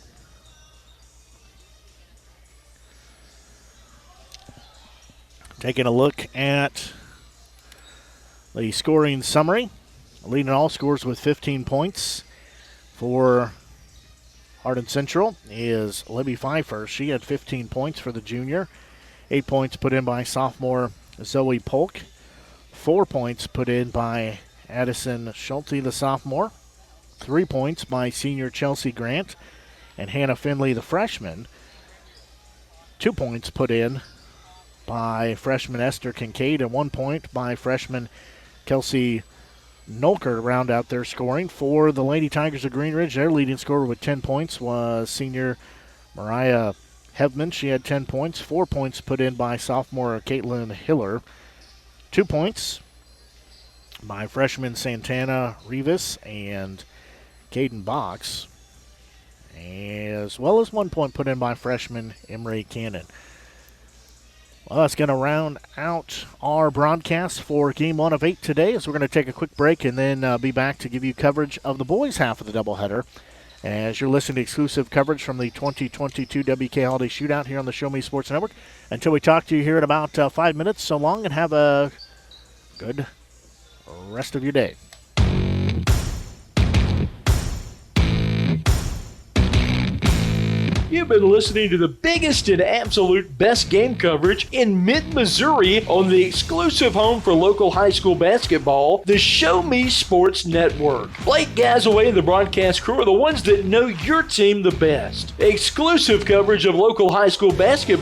Taking a look at the scoring summary. Leading all scores with 15 points for Hardin Central is Libby Pfeiffer. She had 15 points for the junior. 8 points put in by sophomore Zoe Polk. 4 points put in by Addison Schulte, the sophomore. 3 points by senior Chelsea Grant and Hannah Finley, the freshman. 2 points put in by freshman Esther Kincaid, and 1 point by freshman Kelsey Nolker to round out their scoring. For the Lady Tigers of Green Ridge, their leading scorer with 10 points was senior Mariah Hevman. She had 10 points. 4 points put in by sophomore Caitlin Hiller. 2 points by freshman Santana Rivas and Caden Box, as well as 1 point put in by freshman Emery Cannon. Well, that's going to round out our broadcast for Game 1 of 8 today, as we're going to take a quick break and then be back to give you coverage of the boys' half of the doubleheader, as you're listening to exclusive coverage from the 2022 WK Holiday Shootout here on the Show Me Sports Network. Until we talk to you here in about 5 minutes, so long, and have a good rest of your day. You've been listening to the biggest and absolute best game coverage in mid-Missouri on the exclusive home for local high school basketball, the Show Me Sports Network. Blake Gazaway and the broadcast crew are the ones that know your team the best. Exclusive coverage of local high school basketball